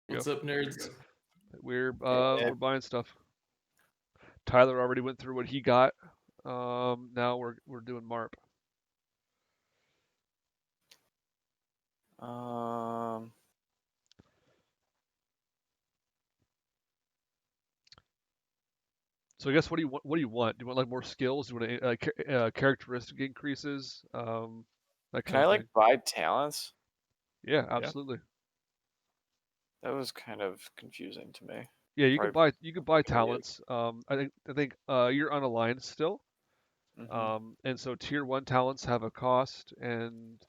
What's up, nerds? We're buying stuff. Tyler already went through what he got. Now we're doing MARP. So I guess what do you want? What do you want? Do you want like more skills? Do you want characteristic increases? That Can kind I of like thing. buy talents? Yeah, absolutely. That was kind of confusing to me. Yeah, you Probably can buy talents. I think you're unaligned still. And so tier 1 talents have a cost, and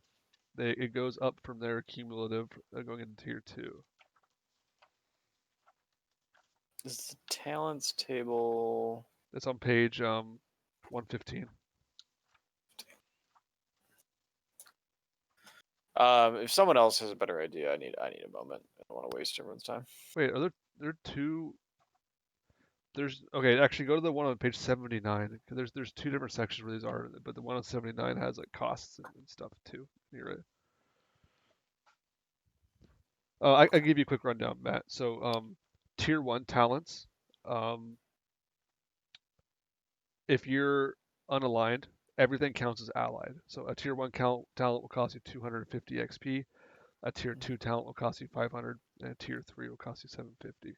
it goes up from there cumulative going into tier 2. Is the talents table? It's on page 115. If someone else has a better idea, I need a moment. I don't want to waste everyone's time. Wait, are there two? Okay. Actually, go to the one on page 79. There's two different sections where these are, but the one on 79 has like costs and stuff too. You're right. I give you a quick rundown, Matt. So tier 1 talents. If you're unaligned, everything counts as allied. So a tier 1 talent will cost you 250 XP. A tier 2 talent will cost you 500, and a tier 3 will cost you 750.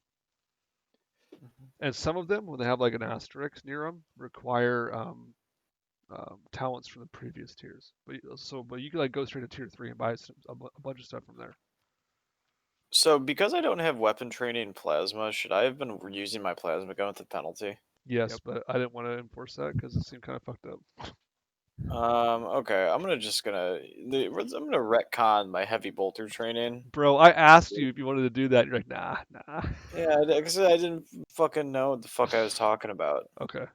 And some of them, when they have like an asterisk near them, require talents from the previous tiers. But you can like go straight to tier 3 and buy a bunch of stuff from there. So because I don't have weapon training in plasma, should I have been using my plasma gun with a penalty? Yes, but I didn't want to enforce that because it seemed kind of fucked up. Okay. I'm gonna retcon my heavy bolter training. Bro, I asked you if you wanted to do that. You're like, nah. Yeah, because I didn't fucking know what the fuck I was talking about. Okay.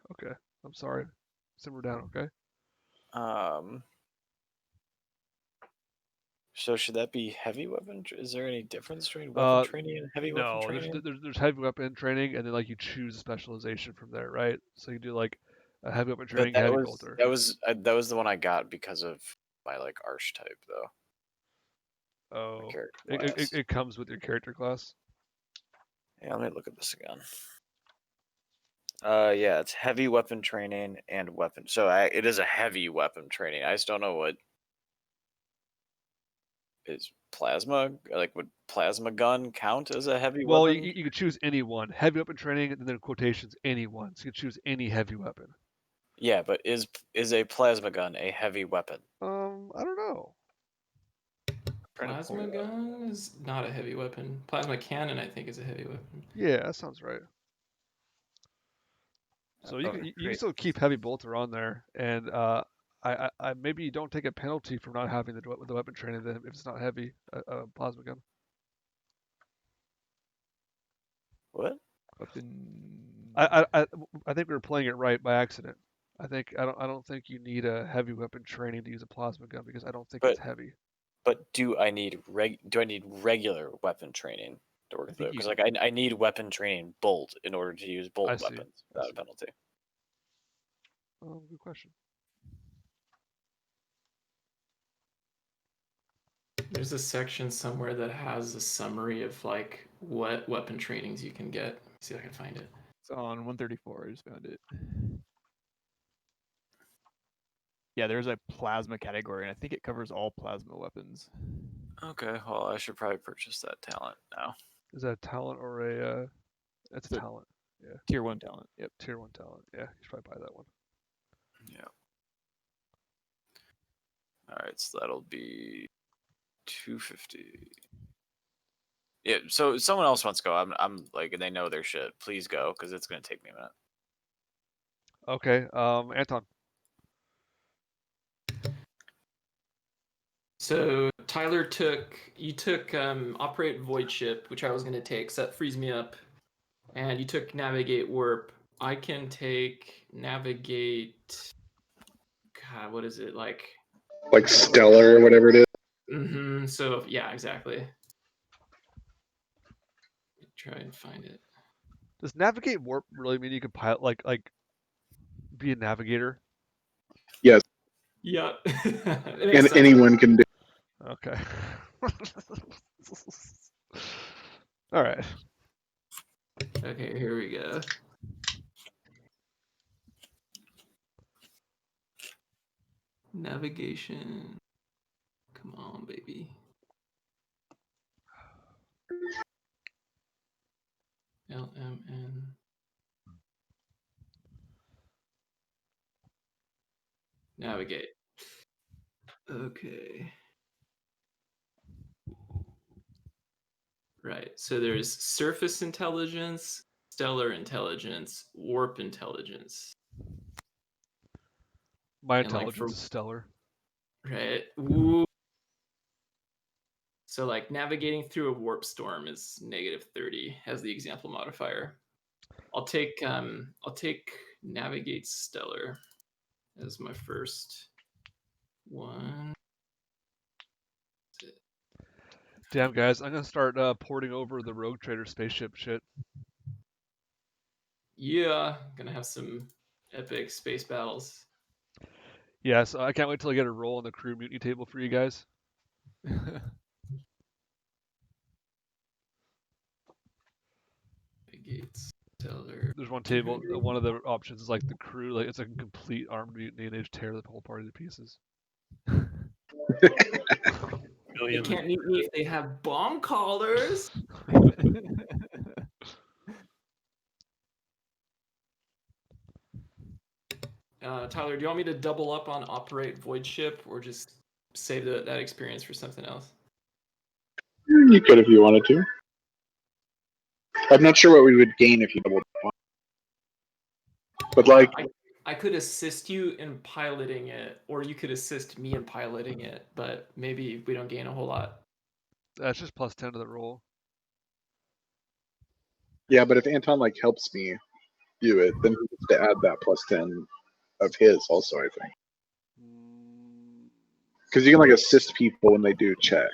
I'm sorry. Simmer down, okay? So should that be heavy weapon? Is there any difference between weapon training and heavy weapon training? There's heavy weapon training, and then like you choose a specialization from there, right? So you do like a heavy weapon training, heavy bolter. That was the one I got because of my like archetype though. Oh, it comes with your character class. Yeah, let me look at this again. Yeah, it's heavy weapon training and weapon. So it is a heavy weapon training. I just don't know what is plasma. Like, would plasma gun count as a heavy well, weapon? you could choose any one. Heavy weapon training, and then quotations, any one. So you could choose any heavy weapon. Yeah, but is a plasma gun a heavy weapon? I don't know. Plasma gun is not a heavy weapon. Plasma cannon, I think, is a heavy weapon. Yeah, that sounds right. So you can still keep heavy bolter on there, and I maybe you don't take a penalty for not having the weapon training then if it's not heavy a plasma gun. What? I think we were playing it right by accident. I don't think you need a heavy weapon training to use a plasma gun because I don't think it's heavy. But do I need regular weapon training to work through? Because like I need weapon training bolt in order to use bolt weapons without a penalty. Good question. There's a section somewhere that has a summary of like what weapon trainings you can get. Let's see if I can find it. It's on 134. I just found it. Yeah, there's a plasma category, and I think it covers all plasma weapons. Okay, well, I should probably purchase that talent now. Is that a talent or a? It's a talent. Yeah. Tier 1 talent. Yep. Tier 1 talent. Yeah, you should probably buy that one. Yeah. All right, so that'll be 250. Yeah. So someone else wants to go. I'm like, they know their shit. Please go, because it's gonna take me a minute. Okay. Anton. So Tyler took operate void ship, which I was going to take, so that frees me up, and you took navigate warp. I can take navigate. God, what is it like? Like stellar or whatever it is. Mm-hmm. So yeah, exactly. Try and find it. Does navigate warp really mean you can pilot like be a navigator? Yes. Yeah. And anyone can do. Okay. All right. Okay, here we go. Navigation. Come on, baby. LMN. Navigate. Okay. Right. So there's surface intelligence, stellar intelligence, warp intelligence. My And, like, intelligence is stellar. Right. Ooh. So like navigating through a warp storm is -30 as the example modifier. I'll take navigate stellar as my first one. Damn, guys, I'm gonna start porting over the Rogue Trader spaceship shit. Yeah, gonna have some epic space battles. Yeah, so I can't wait till I get a roll on the crew mutiny table for you guys. Navigate stellar. There's one table. One of the options is like the crew, like it's like a complete armed mutiny, and they just tear the whole party to pieces. They can't meet me if they have bomb collars. Tyler, do you want me to double up on operate void ship or just save that experience for something else? You could if you wanted to. I'm not sure what we would gain if you doubled up on. But like, I could assist you in piloting it, or you could assist me in piloting it, but maybe we don't gain a whole lot. That's just +10 to the roll. yeah, but if Anton like helps me do it, then he gets to add that +10 of his also, I think. Because you can like assist people when they do check.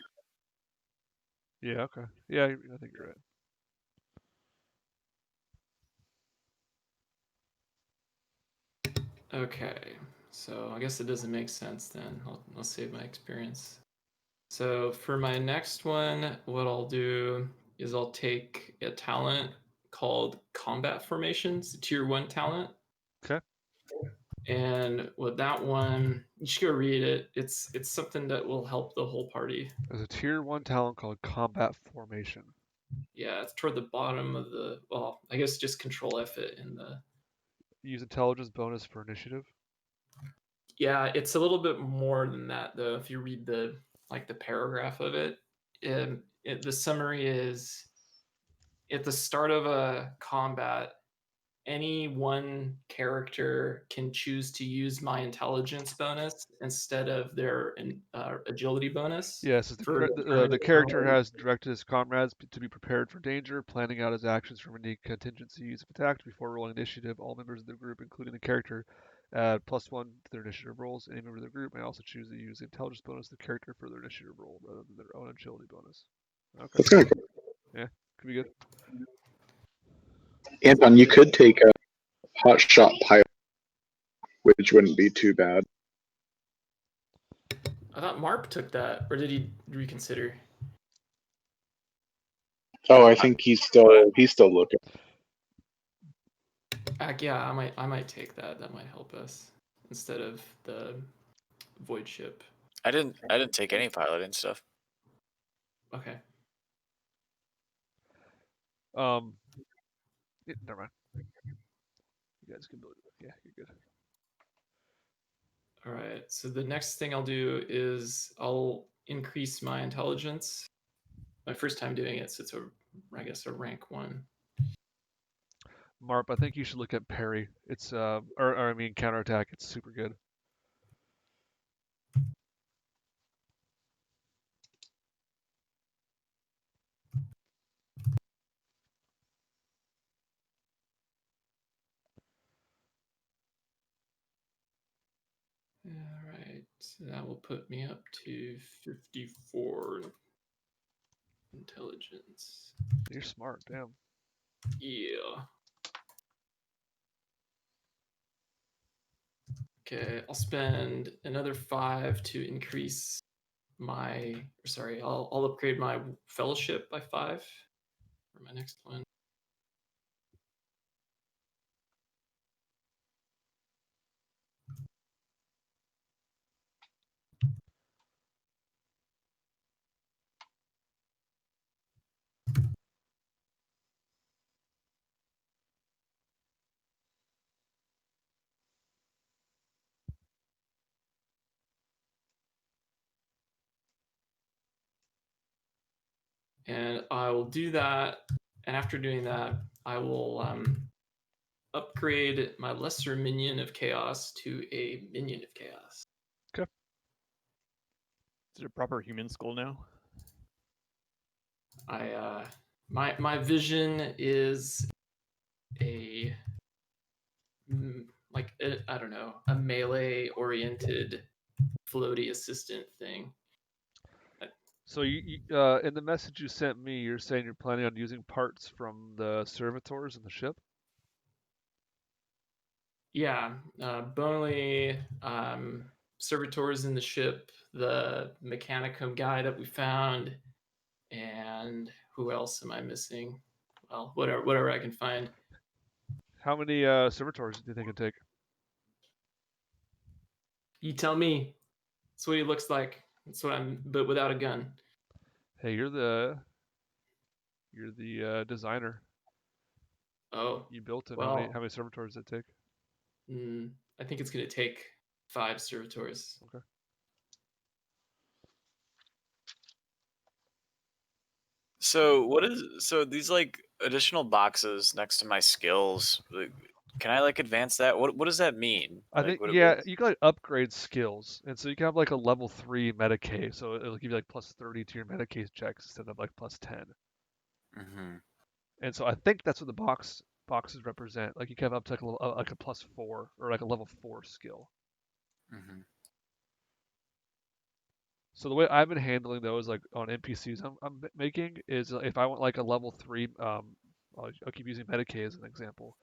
Yeah, okay. Yeah, I think you're right. Okay, so I guess it doesn't make sense then. I'll save my experience. So for my next one, what I'll do is I'll take a talent called Combat Formations, a tier 1 talent. Okay. And with that one, you should go read it. It's something that will help the whole party. There's a tier 1 talent called Combat Formation. Yeah, it's toward the bottom of the. Well, I guess just Control F it in the. Use intelligence bonus for initiative. Yeah, it's a little bit more than that though. If you read the paragraph of it, the summary is at the start of a combat, any one character can choose to use my intelligence bonus instead of their agility bonus. Yes, the character has directed his comrades to be prepared for danger, planning out his actions from any contingencies if attacked before rolling initiative. All members of the group, including the character, add +1 to their initiative rolls. Any member of the group may also choose to use the intelligence bonus of the character for their initiative roll rather than their own agility bonus. Okay. That's kind of cool. Yeah, could be good. Anton, you could take a hot shot pilot, which wouldn't be too bad. I thought Marp took that, or did he reconsider? Oh, I think he's still looking. Yeah, I might take that. That might help us instead of the void ship. I didn't take any piloting stuff. Okay. Yeah, never mind. You guys can build it. Yeah, you're good. All right. So the next thing I'll do is I'll increase my intelligence. My first time doing it, so it's I guess a rank 1. Marp, I think you should look at parry. It's counterattack. It's super good. All right. So that will put me up to 54 intelligence. You're smart, damn. Yeah. Okay, I'll spend another 5 to increase my. Sorry, I'll upgrade my fellowship by 5. for my next one. And I will do that. And after doing that, I will upgrade my lesser minion of chaos to a minion of chaos. Is it a proper human skull now? My vision is a I don't know, a melee oriented floaty assistant thing. So you in the message you sent me, you're saying you're planning on using parts from the servitors in the ship? Yeah, Bonely, servitors in the ship, the Mechanicum guy that we found, and who else am I missing? Well, whatever I can find. How many servitors do you think it'd take? You tell me. That's what he looks like. That's what but without a gun. Hey, you're the designer. Oh, You built it. well, How many servitors does it take? I think it's going to take 5 servitors. Okay. So these like additional boxes next to my skills, like, can I like advance that? What does that mean? I Like, think what, yeah, you can like upgrade skills, and so you can have like a level 3 Medicaid, so it'll give you like plus 30 to your Medicaid checks instead of like plus 10. Mm-hmm. And so I think that's what the boxes represent. Like you can have up to like a plus 4 or like a level 4 skill. Mm-hmm. So the way I've been handling those like on NPCs I'm making is if I want like a level 3, I'll keep using Medicaid as an example.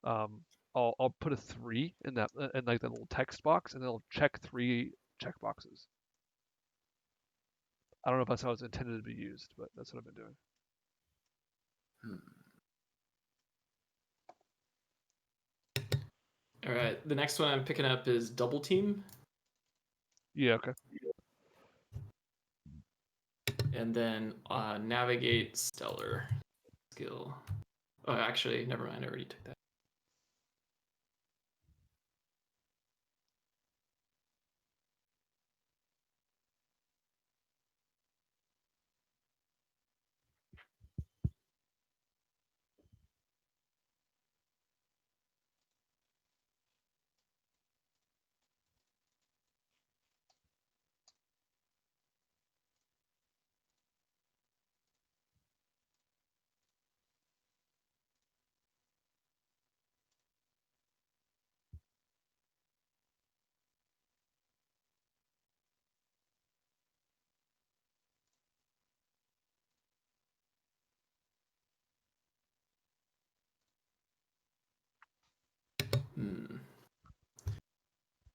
I'll put a 3 in that in like the little text box, and it'll check 3 check boxes. I don't know if that's how it's intended to be used, but that's what I've been doing. All right, the next one I'm picking up is Double Team. Yeah, okay. And then Navigate Stellar skill. Oh, actually, never mind. I already took that.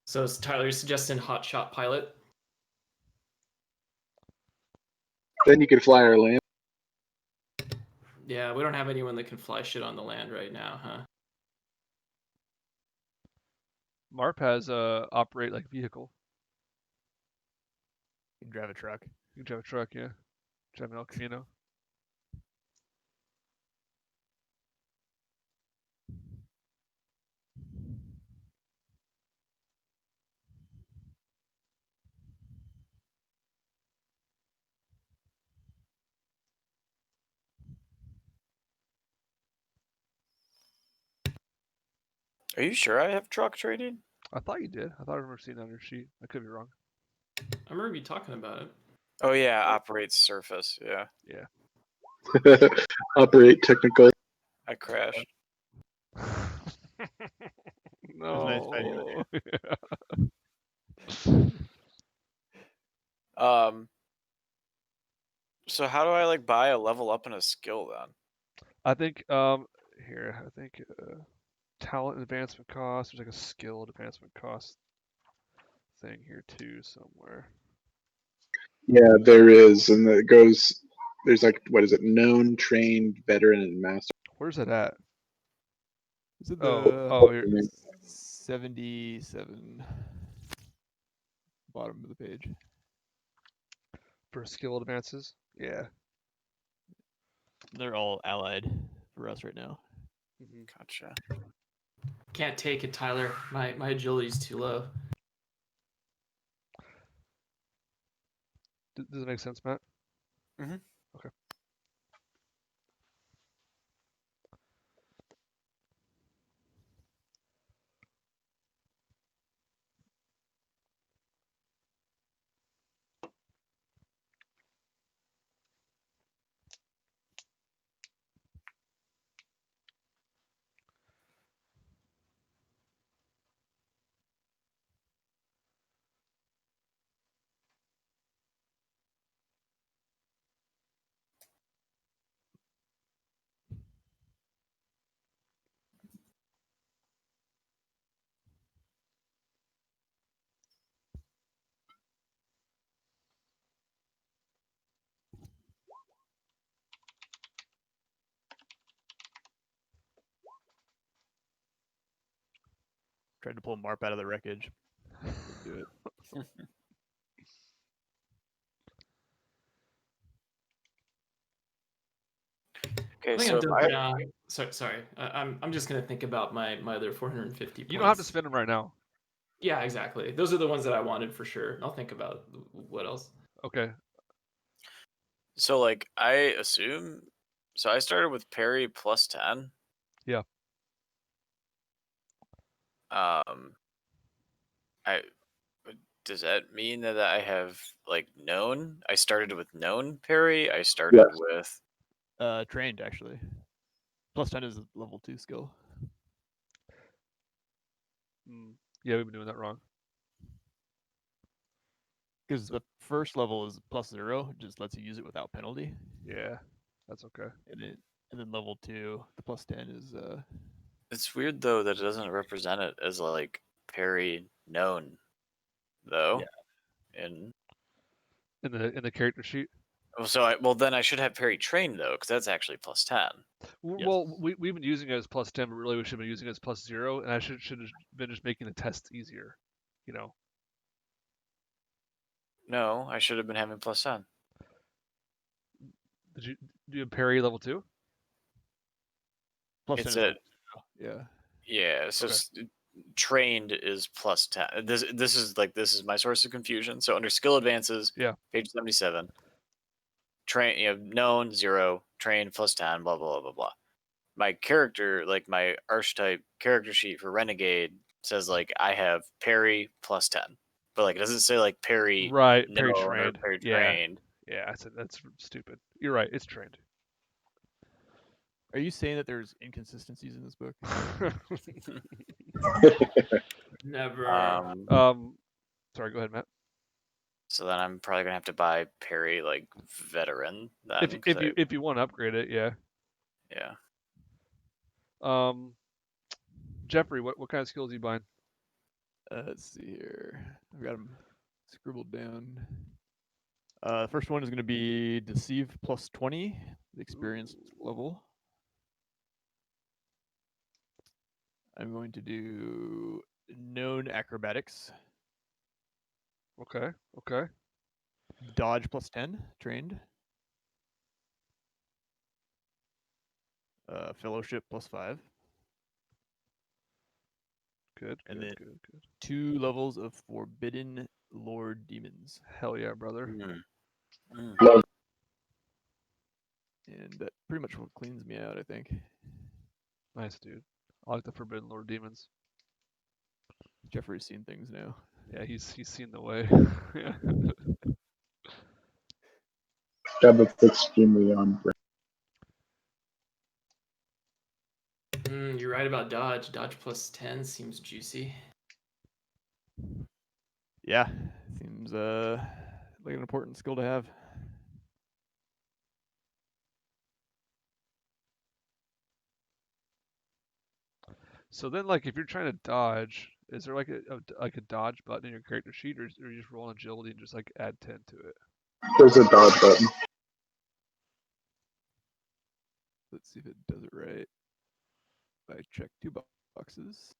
So is Tyler suggesting Hotshot Pilot? Then you could fly our land. Yeah, we don't have anyone that can fly shit on the land right now, huh? Marp has operate like vehicle. You can drive a truck. You can drive a truck, yeah. Drive an El Camino. Are you sure I have truck trading? I thought you did. I thought I remember seeing that on your sheet. I could be wrong. I remember you talking about it. Oh yeah, operates surface. Yeah, Yeah. Operate technical. I crashed. nice finding No. So how do I like buy a level up in a skill then? I think here, I think talent advancement cost, there's like a skill advancement cost thing here too somewhere. Yeah, there is, and it goes There's like, what is it? Known, trained, veteran, and master. Where's that at? Is it Oh, here. 77 bottom of the page? For skill advances. Yeah. They're all allied for us right now. Gotcha. Can't take it, Tyler. My agility's too low. Does it make sense, Matt? Mhm. Okay. Tried to pull Marp out of the wreckage. Didn't do it. Okay, I think so I'm if done I for now. Sorry. I'm just gonna think about my other 450 points. You don't have to spend them right now. Yeah, exactly. Those are the ones that I wanted for sure. I'll think about what else. Okay. so like I assume so I started with parry plus 10. Yeah. I does that mean that I have like known? I started with known parry. I started Yes. with Trained actually. Plus 10 is a level 2 skill. Yeah, we've been doing that wrong. Because the first level is plus 0, just lets you use it without penalty. Yeah, that's okay. And then level 2, the plus 10 is It's weird though that it doesn't represent it as like parry known though. Yeah. In the character sheet. Well then I should have parry trained though because that's actually plus 10. Well, we've been using it as plus 10, but really we should have been using it as plus 0, and I should have been just making the tests easier. You know. No, I should have been having plus 10. Do you have parry level 2? plus It's 10 is a level 0. Yeah. yeah. So trained is plus 10. This is my source of confusion. So under skill advances, Yeah. page 77. Train, known 0, trained plus 10, blah blah blah blah blah. My character, like my archetype character sheet for Renegade, says like I have parry plus 10, but like it doesn't say like parry Right, known parry or trained. parry Yeah. trained. Yeah, that's stupid. You're right. It's trained. Are you saying that there's inconsistencies in this book? Never. Sorry. Go ahead, Matt. So then I'm probably gonna have to buy parry like veteran then. If you want to upgrade it, yeah. Yeah. Jeffrey, what kind of skills are you buying? Let's see here. I've got them scribbled down. The first one is going to be Deceive plus 20, the experience level. I'm going to do Known Acrobatics. Okay. Dodge plus 10, trained. Fellowship plus 5. Good. And then 2 levels of Forbidden Lord Demons. Hell yeah, brother. And that pretty much what cleans me out, I think. Nice, dude. I like the Forbidden Lord demons. Jeffrey's seen things now. Yeah, he's seen the way. Yeah. Yeah, that's extremely on brand. You're right about dodge. Dodge plus 10 seems juicy. Yeah, seems like an important skill to have. So then, like, if you're trying to dodge, is there like a dodge button in your character sheet, or you just roll on agility and just like add 10 to it? There's a dodge button. Let's see if it does it right. I check 2 boxes.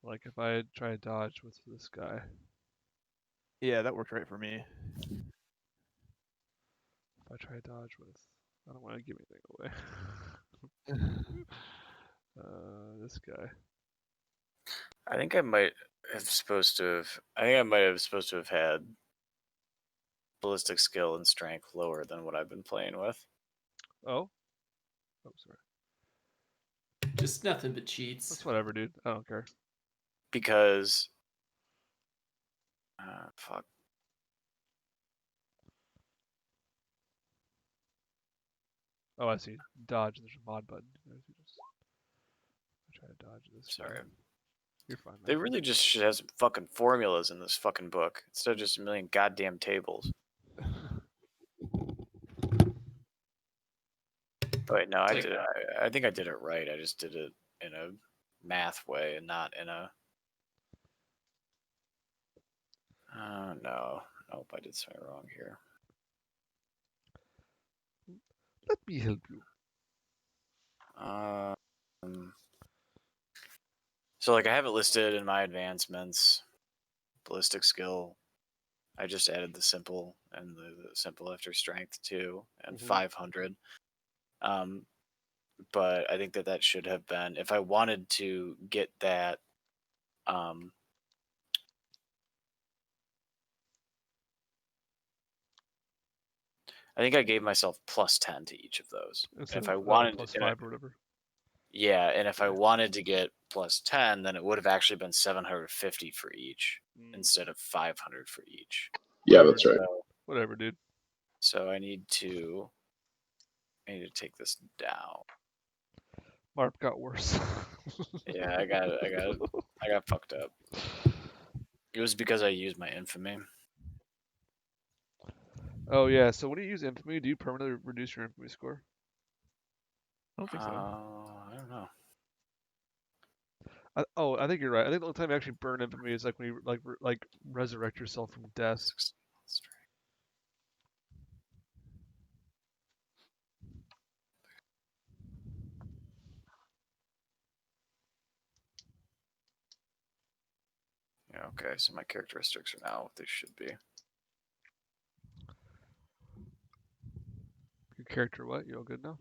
Like if I try to dodge with this guy. Yeah, that worked right for me. If I try to dodge with, I don't want to give anything away. This guy. I think I might have supposed to have. I think I might have supposed to have had ballistic skill and strength lower than what I've been playing with. Oh. Oh, sorry. Just nothing but cheats. That's whatever, dude. I don't care. Because fuck. Oh, I see. Dodge. There's a mod button. Just try to dodge this. Sorry. Guy. You're fine, man. They really just should have some fucking formulas in this fucking book instead of just a million goddamn tables. Wait, no, I did it. I think I did it right. I just did it in a math way and not in a. No. Nope, I did something wrong here. Let me help you. So, like, I have it listed in my advancements. Ballistic skill. I just added the simple and the simple after strength too, and 500. But I think that should have been, if I wanted to get that. I think I gave myself plus 10 to each of those. Instead If I of, wanted plus to, 5 or whatever. yeah, and if I wanted to get plus 10, then it would have actually been 750 for each instead of 500 for each. Yeah, that's right. So, Whatever, dude. so I need to take this down. Marp got worse. Yeah, I got fucked up. It was because I used my infamy. Oh yeah, so when you use infamy, do you permanently reduce your infamy score? I don't think so. I don't know. I think you're right. I think the only time you actually burn infamy is like when you like resurrect yourself from death. Yeah, okay, so my characteristics are now what they should be. Your character what? You all good now?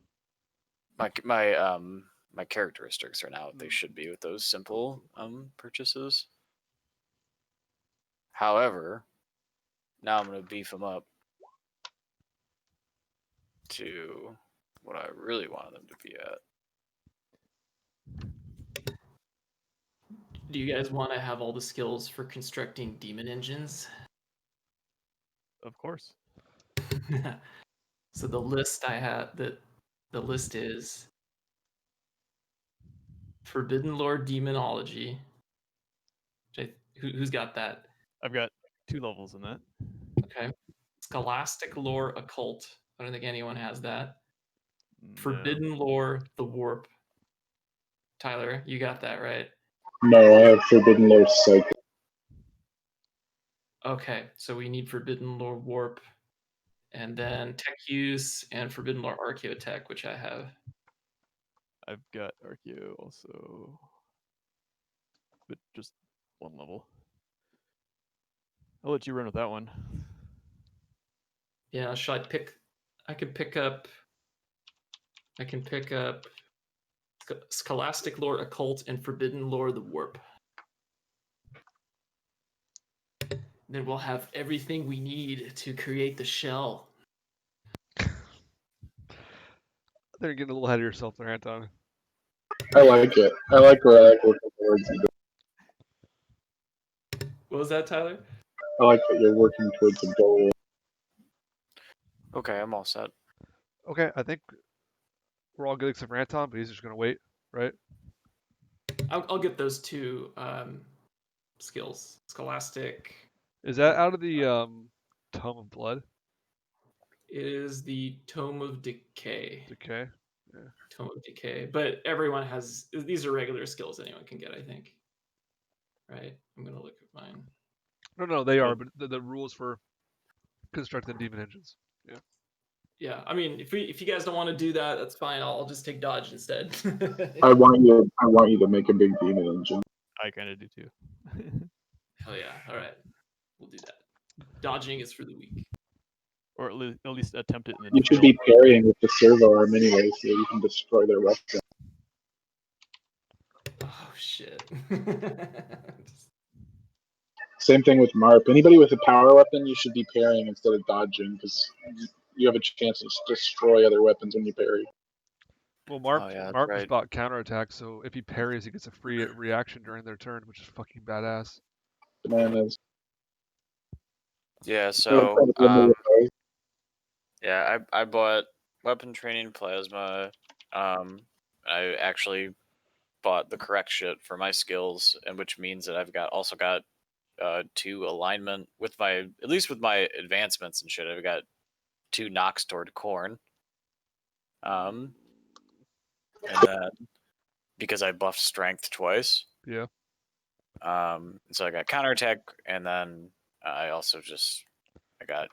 My characteristics are now what they should be with those simple purchases. However, now I'm gonna beef them up to what I really wanted them to be at. Do you guys want to have all the skills for constructing demon engines? Of course. So the list I have, the list is Forbidden Lore Demonology. Who's got that? I've got 2 levels in that. Okay. Scholastic Lore Occult. I don't think anyone has that. No. Forbidden Lore The Warp. Tyler, you got that, right? No, I have Forbidden Lore Cycle. Okay, so we need Forbidden Lore Warp, and then Tech Use and Forbidden Lore Archaeotech, which I have. I've got Archeo also, but just 1 level. I'll let you run with that one. Yeah, should I pick? I can pick up Scholastic Lore Occult and Forbidden Lore The Warp. Then we'll have everything we need to create the shell. They're getting a little ahead of yourself there, Anton. I like it. I like where I'm working towards. What was that, Tyler? I like that you're working towards a goal. Okay, I'm all set. Okay, I think we're all good except for Anton, but he's just gonna wait, right? I'll get those 2 skills. Scholastic. Is that out of the Tome of Blood? Is the Tome of Decay. Decay? Yeah. Tome of Decay. But everyone has, these are regular skills anyone can get, I think. Right? I'm going to look at mine. No, they are, but the rules for constructing demon engines. Yeah. Yeah, I mean, if you guys don't want to do that, that's fine. I'll just take dodge instead. I want you to make a big demon engine. I kind of do too. Hell yeah! All right, we'll do that. Dodging is for the weak. Or at least attempt it and then You should fail. be parrying with the servo arm anyway, so you can destroy their weapon. Oh shit! Same thing with Marp. Anybody with a power weapon, you should be parrying instead of dodging, because you have a chance to destroy other weapons when you parry. Well, Marp, Oh, yeah, that's Marp right. just bought counterattack, so if he parries, he gets a free reaction during their turn, which is fucking badass. Bananas. Yeah, so yeah, I bought weapon training plasma. I actually bought the correct shit for my skills, and which means that I've also got 2 alignment with my, at least with my advancements and shit. I've got 2 knocks toward corn. And then because I buffed strength twice. Yeah. So I got counterattack, and then I also I got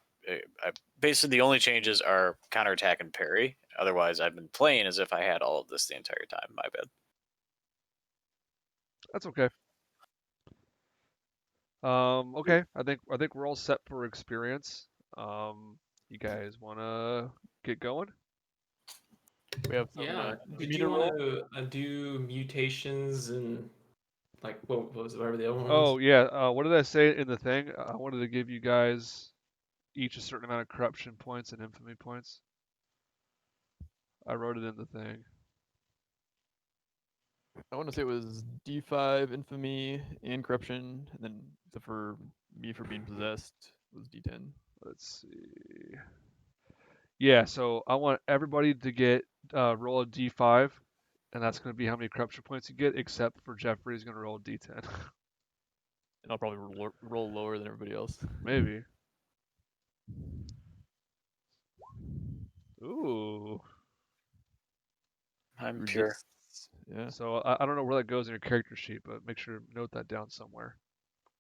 basically the only changes are counterattack and parry. Otherwise, I've been playing as if I had all of this the entire time. My bad. That's okay. Okay. I think we're all set for experience. You guys wanna get going? We have some Yeah. Did meter you roll. want to do mutations and like what was it, whatever the other one was? Oh yeah. What did I say in the thing? I wanted to give you guys each a certain amount of corruption points and infamy points. I wrote it in the thing. I want to say it was D5 infamy and corruption, and then except for me for being possessed was D10. Let's see. Yeah, so I want everybody to get roll a d5, and that's going to be how many corruption points you get, except for Jeffrey's going to roll a d10. And I'll probably roll lower than everybody else. Maybe. Ooh. I'm pure. Resists. Yeah. So I don't know where that goes in your character sheet, but make sure to note that down somewhere.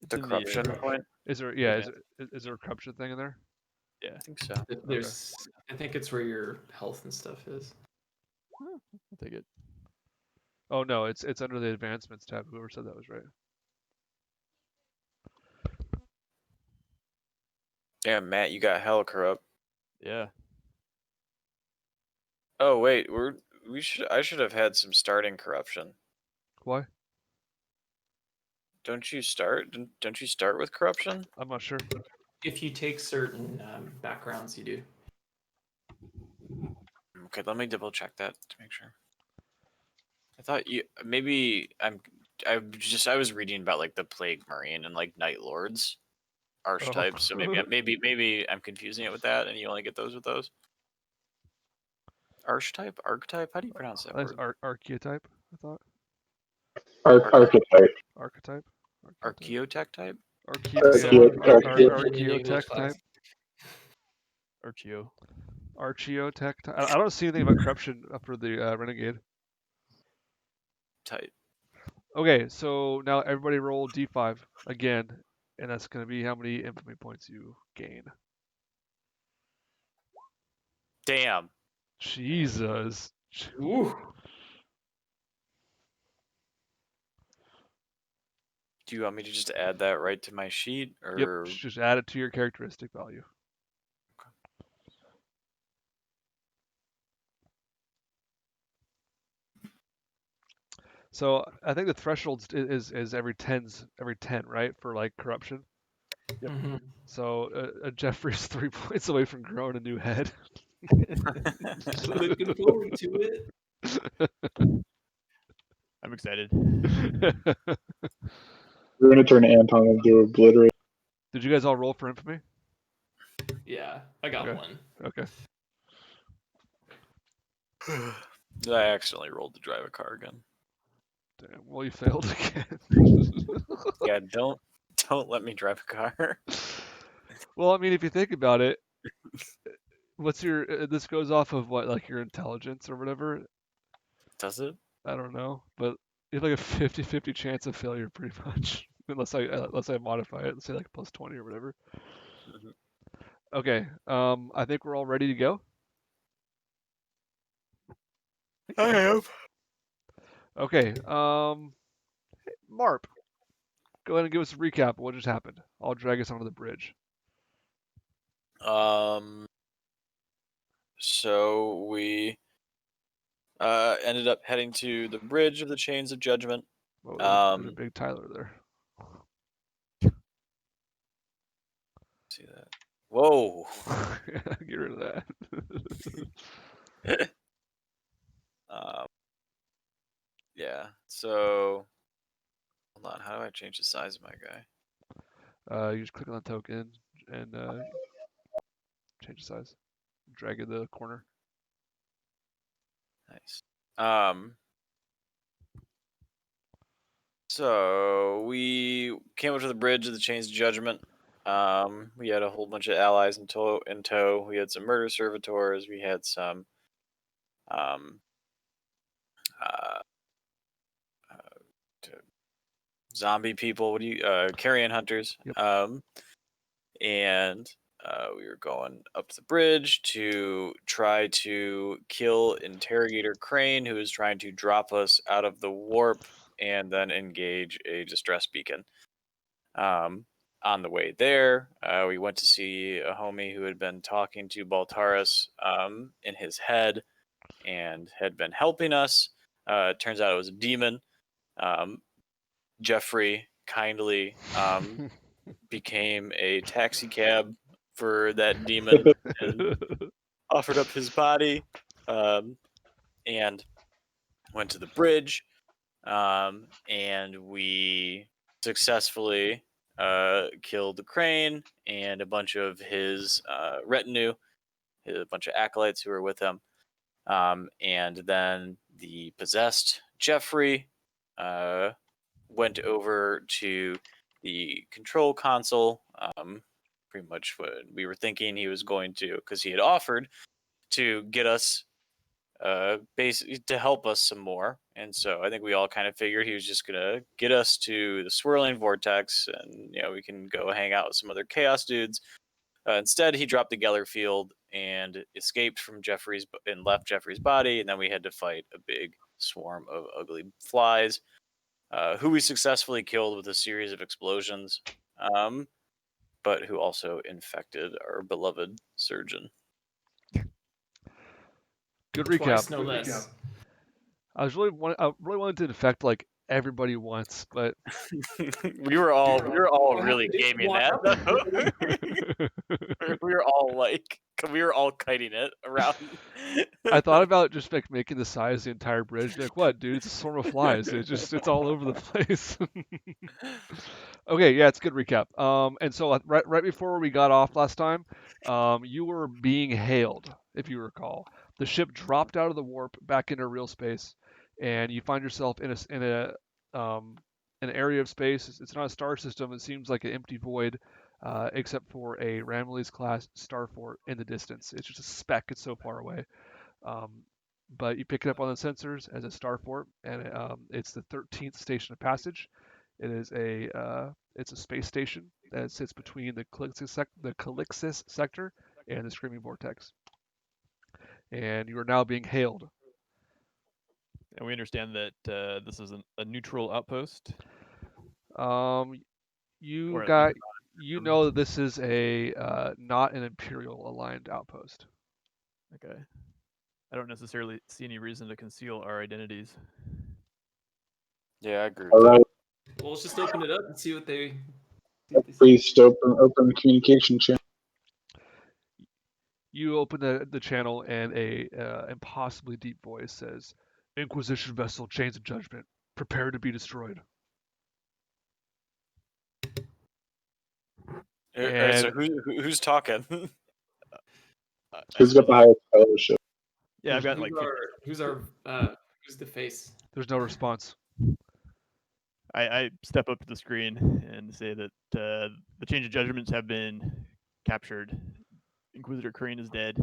It's The in corruption point. Is there? Yeah. Is there a corruption thing in there? Yeah. I think so. There's, I think it's where your health and stuff is. I'll take it. Oh no, it's under the advancements tab. Whoever said that was right. Yeah, Matt, you got hell corrupt. Yeah. Oh wait, I should have had some starting corruption. Why? Don't you start with corruption? I'm not sure. If you take certain backgrounds, you do. Okay, let me double check that to make sure. I thought I was reading about like the Plague Marine and like Night Lords archetypes, so maybe I'm confusing it with that, and you only get those with those. Archetype? How do you pronounce that That's word? archetype, I thought. Archetype. Archetype. Archaeotech type? Archaeotech type. Archeo. Archaeotech. I don't see anything about corruption up for the renegade. Type. Okay, so now everybody roll d5 again, and that's going to be how many infamy points you gain. Damn. Jesus. Ooh. Do you want me to just add that right to my sheet, or Yep, just add it to your characteristic value. So I think the threshold is every 10, right, for like corruption. Yep. Mm-hmm. So Jeffrey's 3 points away from growing a new head. Looking forward to it. I'm excited. We're gonna turn Anton into Obliterate. Did you guys all roll for infamy? Yeah, I got Okay. one. Okay. I accidentally rolled to drive a car again. Damn. Well, you failed again. Yeah, don't let me drive a car. Well, I mean, if you think about it, what's your? This goes off of what, like your intelligence or whatever. Does it? I don't know, but you have like a 50-50 chance of failure, pretty much, unless I modify it, let's say like +20 or whatever. Mhm. Okay. I think we're all ready to go. I have. Okay. Marp, go ahead and give us a recap of what just happened. I'll drag us onto the bridge. So we ended up heading to the bridge of the Chains of Judgment. Whoa, there's a big Tyler there. See that? Whoa. Get rid of that. Yeah. So hold on. How do I change the size of my guy? You just click on the token and change the size. Drag it to the corner. Nice. So we came up to the bridge of the Chains of Judgment. We had a whole bunch of allies in tow. We had some murder servitors. We had some zombie people. What do you carrion hunters? Yep. And we were going up the bridge to try to kill Interrogator Crane, who is trying to drop us out of the warp and then engage a distress beacon. On the way there, we went to see a homie who had been talking to Baltaris in his head and had been helping us. Turns out it was a demon. Jeffrey kindly became a taxi cab for that demon and offered up his body and went to the bridge. And we successfully killed the Crane and a bunch of his retinue, a bunch of acolytes who were with him. And then the possessed Jeffrey went over to the control console. Pretty much what we were thinking he was going to, because he had offered to get us basically to help us some more. And so I think we all kind of figured he was just gonna get us to the swirling vortex, and we can go hang out with some other chaos dudes. Instead, he dropped the Geller field and escaped from and left Jeffrey's body, and then we had to fight a big swarm of ugly flies, who we successfully killed with a series of explosions, but who also infected our beloved surgeon. Good Twice, recap. no less. I really wanted to infect like everybody once, but we were all really gaming that. we were all kiting it around. I thought about just like making the size of the entire bridge. Like, what, dude? It's a swarm of flies. It's all over the place. Okay, yeah, it's a good recap. And so right before we got off last time, you were being hailed, if you recall. The ship dropped out of the warp back into real space, and you find yourself in an area of space. It's not a star system. It seems like an empty void, except for a Ramillies class star fort in the distance. It's just a speck. It's so far away. But you pick it up on the sensors as a star fort, and it's the 13th station of passage. It is it's a space station that sits between the Calixis sector and the Screaming Vortex. And you are now being hailed. And we understand that this is a neutral outpost. You know that this is a not an Imperial aligned outpost. Okay. I don't necessarily see any reason to conceal our identities. Yeah, I agree. All right, Well, let's just open it up and see what they. please open the communication channel. You open the channel, and a impossibly deep voice says, "Inquisition vessel, Chains of Judgment, prepare to be destroyed." So who's talking? Who's got the highest fellowship? Yeah, I've got like. Who's the face? There's no response. I step up to the screen and say that the Change of Judgments have been captured. Inquisitor Crane is dead,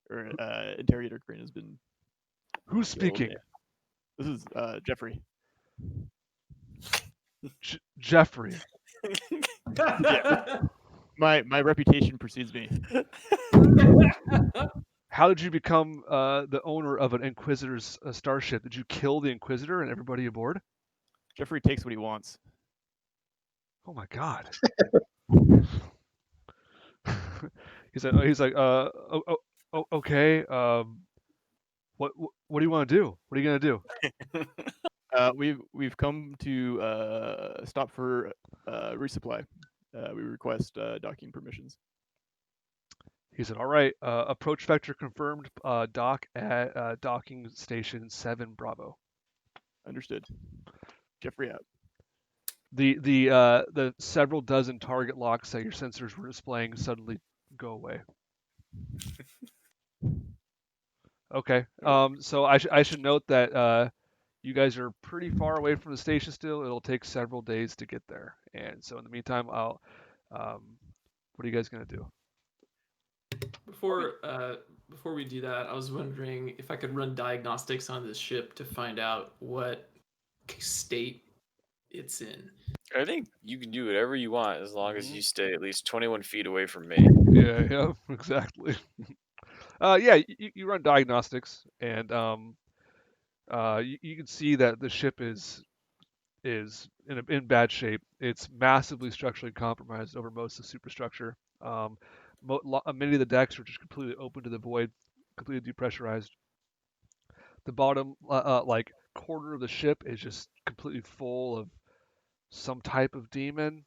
or Interrogator Crane has been. Who's speaking? This is Jeffrey. Jeffrey. Yeah. My reputation precedes me. How did you become the owner of an Inquisitor's starship? Did you kill the Inquisitor and everybody aboard? Jeffrey takes what he wants. Oh my God. he's like, okay. What do you want to do? What are you gonna do? We've come to stop for resupply. We request docking permissions. He said, all right. Approach vector confirmed. Dock at docking station 7 Bravo. Understood. Jeffrey out. The several dozen target locks that your sensors were displaying suddenly go away. Okay. So I should note that you guys are pretty far away from the station still. It'll take several days to get there, and so in the meantime, I'll. What are you guys gonna do? Before we do that, I was wondering if I could run diagnostics on this ship to find out what state it's in. I think you can do whatever you want as long as you stay at least 21 feet away from me. Yeah, exactly. Yeah, you run diagnostics, and you can see that the ship is in bad shape. It's massively structurally compromised over most of the superstructure. Many of the decks are just completely open to the void, completely depressurized. The bottom, like quarter of the ship is just completely full of some type of demon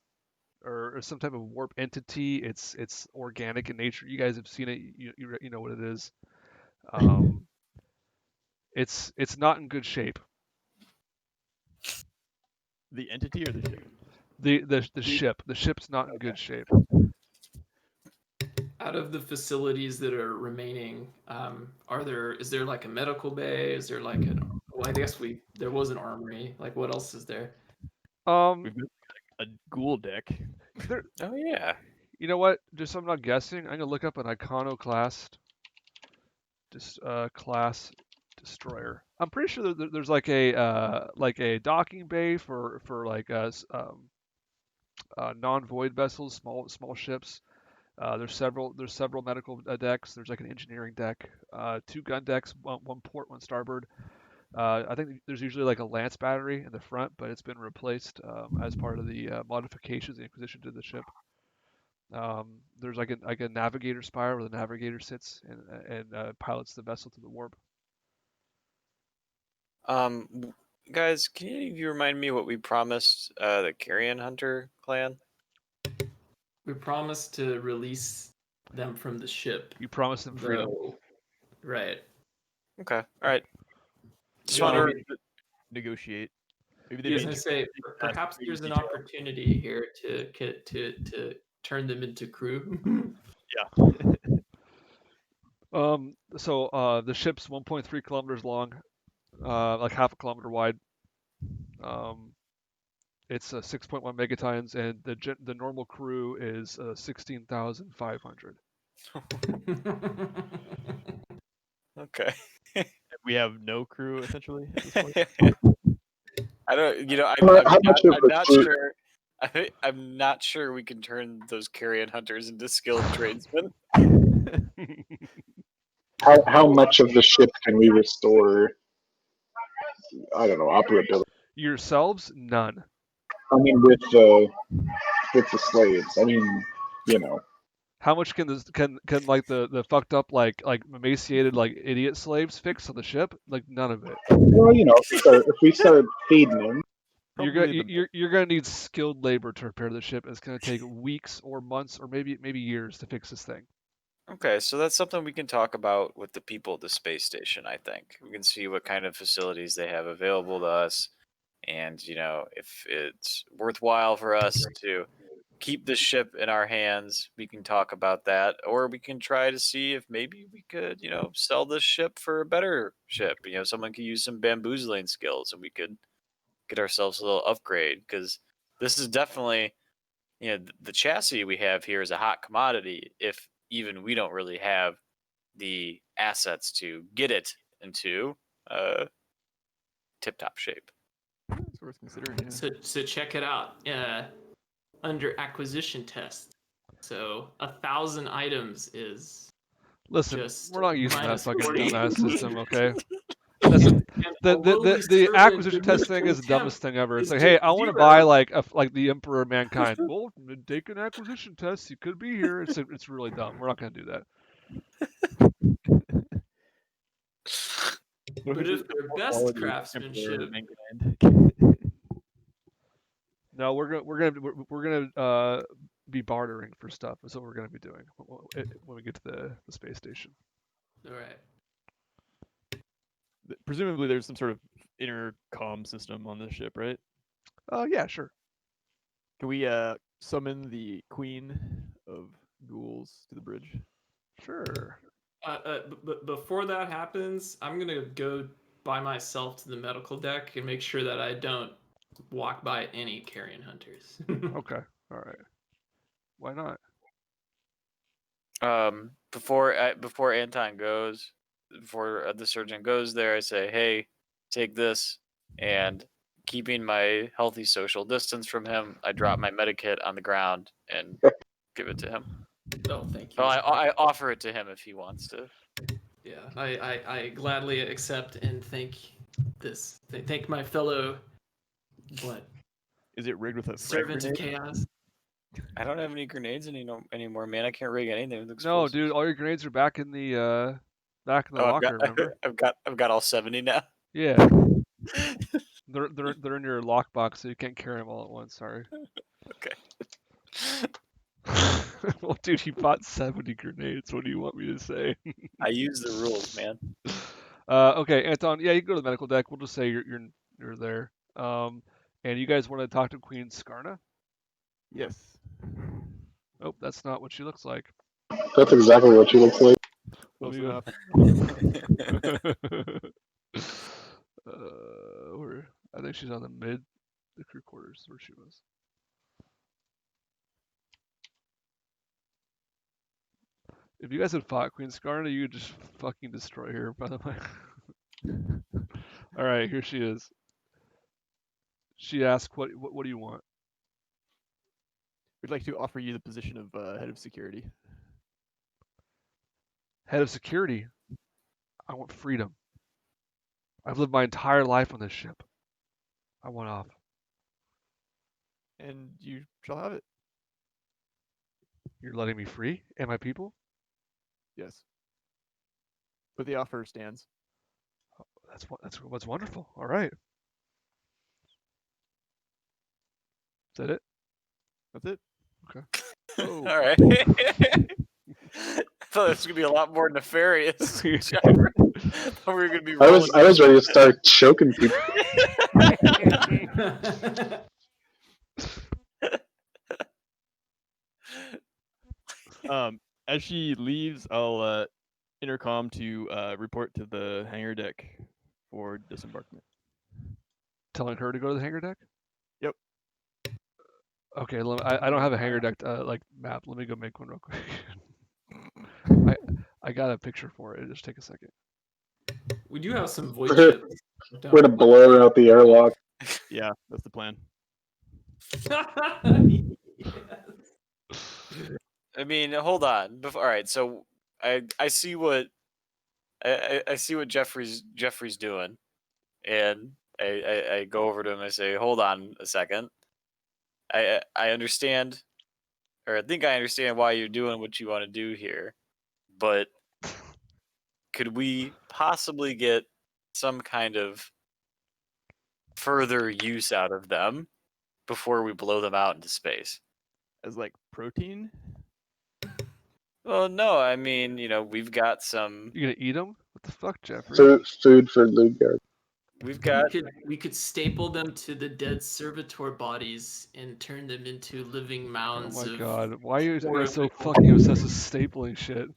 or some type of warp entity. It's organic in nature. You guys have seen it. You know what it is. It's not in good shape. The entity or the ship? The ship. The ship's not in good shape. Out of the facilities that are remaining, is there like a medical bay? Is there like well, I guess there was an armory. Like, what else is there? We've got a ghoul deck. Oh yeah. You know what? Just so I'm not guessing, I'm gonna look up an iconoclast class destroyer. I'm pretty sure there's like a docking bay for like non-void vessels, small ships. There's several medical decks. There's like an engineering deck, 2 gun decks, one port, one starboard. I think there's usually like a lance battery in the front, but it's been replaced as part of the modifications the Inquisition did to the ship. There's like a navigator spire where the navigator sits and pilots the vessel to the warp. Guys, can any of you remind me what we promised the Carrion Hunter clan? We promised to release them from the ship. You promised them freedom. Right. Okay. All right. Just Yeah, want to negotiate. Maybe I was gonna say perhaps there's an opportunity here to turn them into crew. Yeah. So the ship's 1.3 kilometers long, like half a kilometer wide. It's 6.1 megatons, and the normal crew is 16,500. Okay. We have no crew essentially at this point. I don't. You know, How much of I'm the not crew- sure. I'm not sure we can turn those Carrion Hunters into skilled tradesmen. How much of the ship can we restore? I don't know, operability. Yourselves, none. I mean, with the slaves. I mean, you know. How much can like the fucked up like emaciated like idiot slaves fix on the ship? Like none of it. Well, you know, if we start feeding them. You're gonna need skilled labor to repair the ship. It's gonna take weeks or months or maybe years to fix this thing. Okay, so that's something we can talk about with the people at the space station. I think we can see what kind of facilities they have available to us, and if it's worthwhile for us to keep the ship in our hands, we can talk about that, or we can try to see if maybe we could sell this ship for a better ship. Someone could use some bamboozling skills, and we could get ourselves a little upgrade, because this is definitely the chassis we have here is a hot commodity. If even we don't really have the assets to get it into tip-top shape. It's worth considering. Yeah. So check it out. Under acquisition test. So 1,000 items is Listen, just we're not using that minus fucking 40. dumbass system, okay? That's And the although we the serve acquisition a test thing is the contempt dumbest thing ever. It's is like, hey, just I want to 0. buy like the Emperor of Mankind. Well, take an acquisition test. You could be here. It's really dumb. We're not gonna do that. But if they're best craftsmanship, No, we're gonna be bartering for stuff. That's what we're gonna be doing when we get to the space station. all right. Presumably, there's some sort of intercom system on this ship, right? Yeah, sure. Can we summon the Queen of Ghouls to the bridge? Sure. But before that happens, I'm gonna go by myself to the medical deck and make sure that I don't walk by any carrion hunters. Okay. All right. Why not? Before Anton goes, before the surgeon goes there, I say, "Hey, take this," and keeping my healthy social distance from him, I drop my medikit on the ground and give it to him. Oh, thank you. Well, I offer it to him if he wants to. Yeah, I gladly accept and thank my fellow Is it rigged with a frag servant of grenade? chaos. I don't have any grenades anymore, man. I can't rig anything with No, explosives. dude, all your grenades are back in the Oh, locker. Remember? I've got all 70 now. Yeah. They're in your lockbox, so you can't carry them all at once. Sorry. Okay. Well, dude, you bought 70 grenades. What do you want me to say? I use the rules, man. Okay, Anton. Yeah, you can go to the medical deck. We'll just say you're there. And you guys want to talk to Queen Skarna? Yes. Oh, that's not what she looks like. That's exactly what she looks like. Let Close me go. enough. I think she's on the crew quarters where she was. If you guys had fought Queen Skarna, you would just fucking destroy her, by the way. Alright, here she is. She asked, what do you want? We'd like to offer you the position of head of security. Head of security? I want freedom. I've lived my entire life on this ship. I want off. And you shall have it. You're letting me free? And my people? Yes. But the offer stands. That's what's wonderful. All right. Is that it? That's it. Okay. Oh. All right. I thought this was gonna be a lot more nefarious. I thought we were gonna be. I was ready to start choking people. As she leaves, I'll intercom to report to the hangar deck for disembarkment. Telling her to go to the hangar deck? Yep. Okay, I don't have a hangar deck like map. Let me go make one real quick. I got a picture for it. Just take a second. We do have some void ships. We're gonna blow out the airlock. Yeah, that's the plan. I mean, hold on. All right, so I see what I see what Jeffrey's doing, and I go over to him. I say, "Hold on a second. I understand, or I think I understand why you're doing what you want to do here, but could we possibly get some kind of further use out of them before we blow them out into space?" As like protein? Well, no, I mean, we've got some. You gonna eat them? What the fuck, Jeffrey? Food for Ludgard. We've got. We could staple them to the dead servitor bodies and turn them into living mounds. Oh my of god, why are you horrible- guys so fucking obsessed with stapling shit?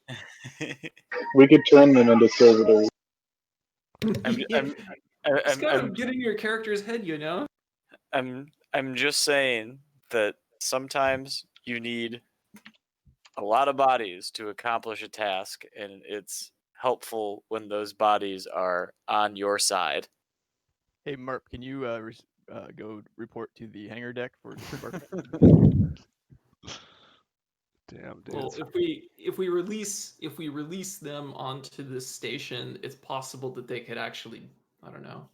We could turn them into servitors. It's kind of getting your character's head, you know. I'm just saying that sometimes you need a lot of bodies to accomplish a task, and it's helpful when those bodies are on your side. Hey, Marp, can you go report to the hangar deck for disembarkment? Damn, dude. Well, if we release them onto this station, it's possible that they could actually, I don't know,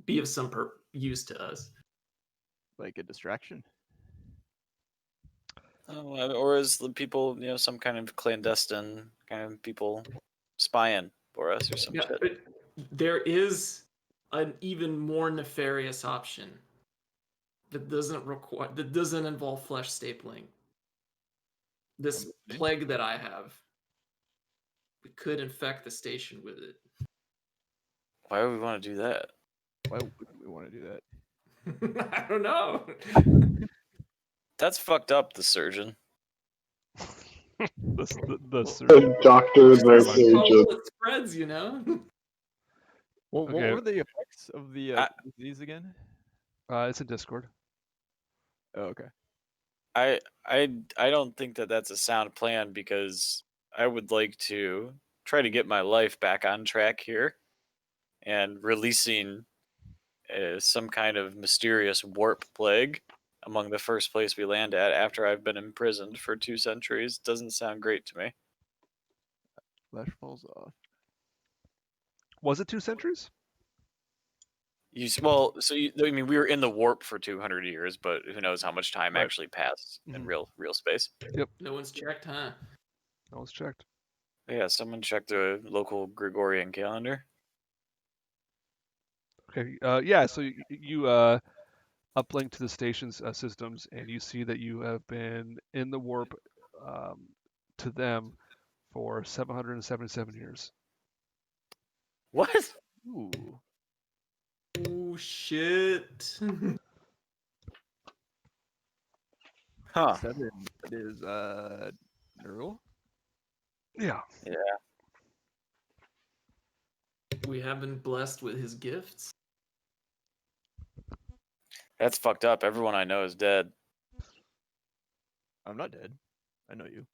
be of some use to us. Like a distraction. Oh, or is the people, some kind of clandestine kind of people spying for us or some Yeah, shit? but there is an even more nefarious option that doesn't involve flesh stapling. This plague that I have, we could infect the station with it. Why would we want to do that? Why would we want to do that? I don't know. That's fucked up, the surgeon. The surgeon. The doctor, the Never mind. surgeon. Well, it spreads, you know. Well, what Okay. were the effects of the disease again? It's in Discord. Oh, okay. I don't think that that's a sound plan, because I would like to try to get my life back on track here, and releasing some kind of mysterious warp plague among the first place we land at after I've been imprisoned for 2 centuries doesn't sound great to me. Flesh falls off. Was it 2 centuries? I mean, we were in the warp for 200 years, but who knows how much time Right. actually passed in Mhm. real space. No one's checked, huh? That was checked. Yeah, someone checked the local Gregorian calendar. Okay. Yeah. So you uplink to the station's systems, and you see that you have been in the warp to them for 777 years. What? Ooh. Oh shit. Huh. 7 is neural. Yeah. Yeah. We have been blessed with his gifts. That's fucked up. Everyone I know is dead. I'm not dead. I know you.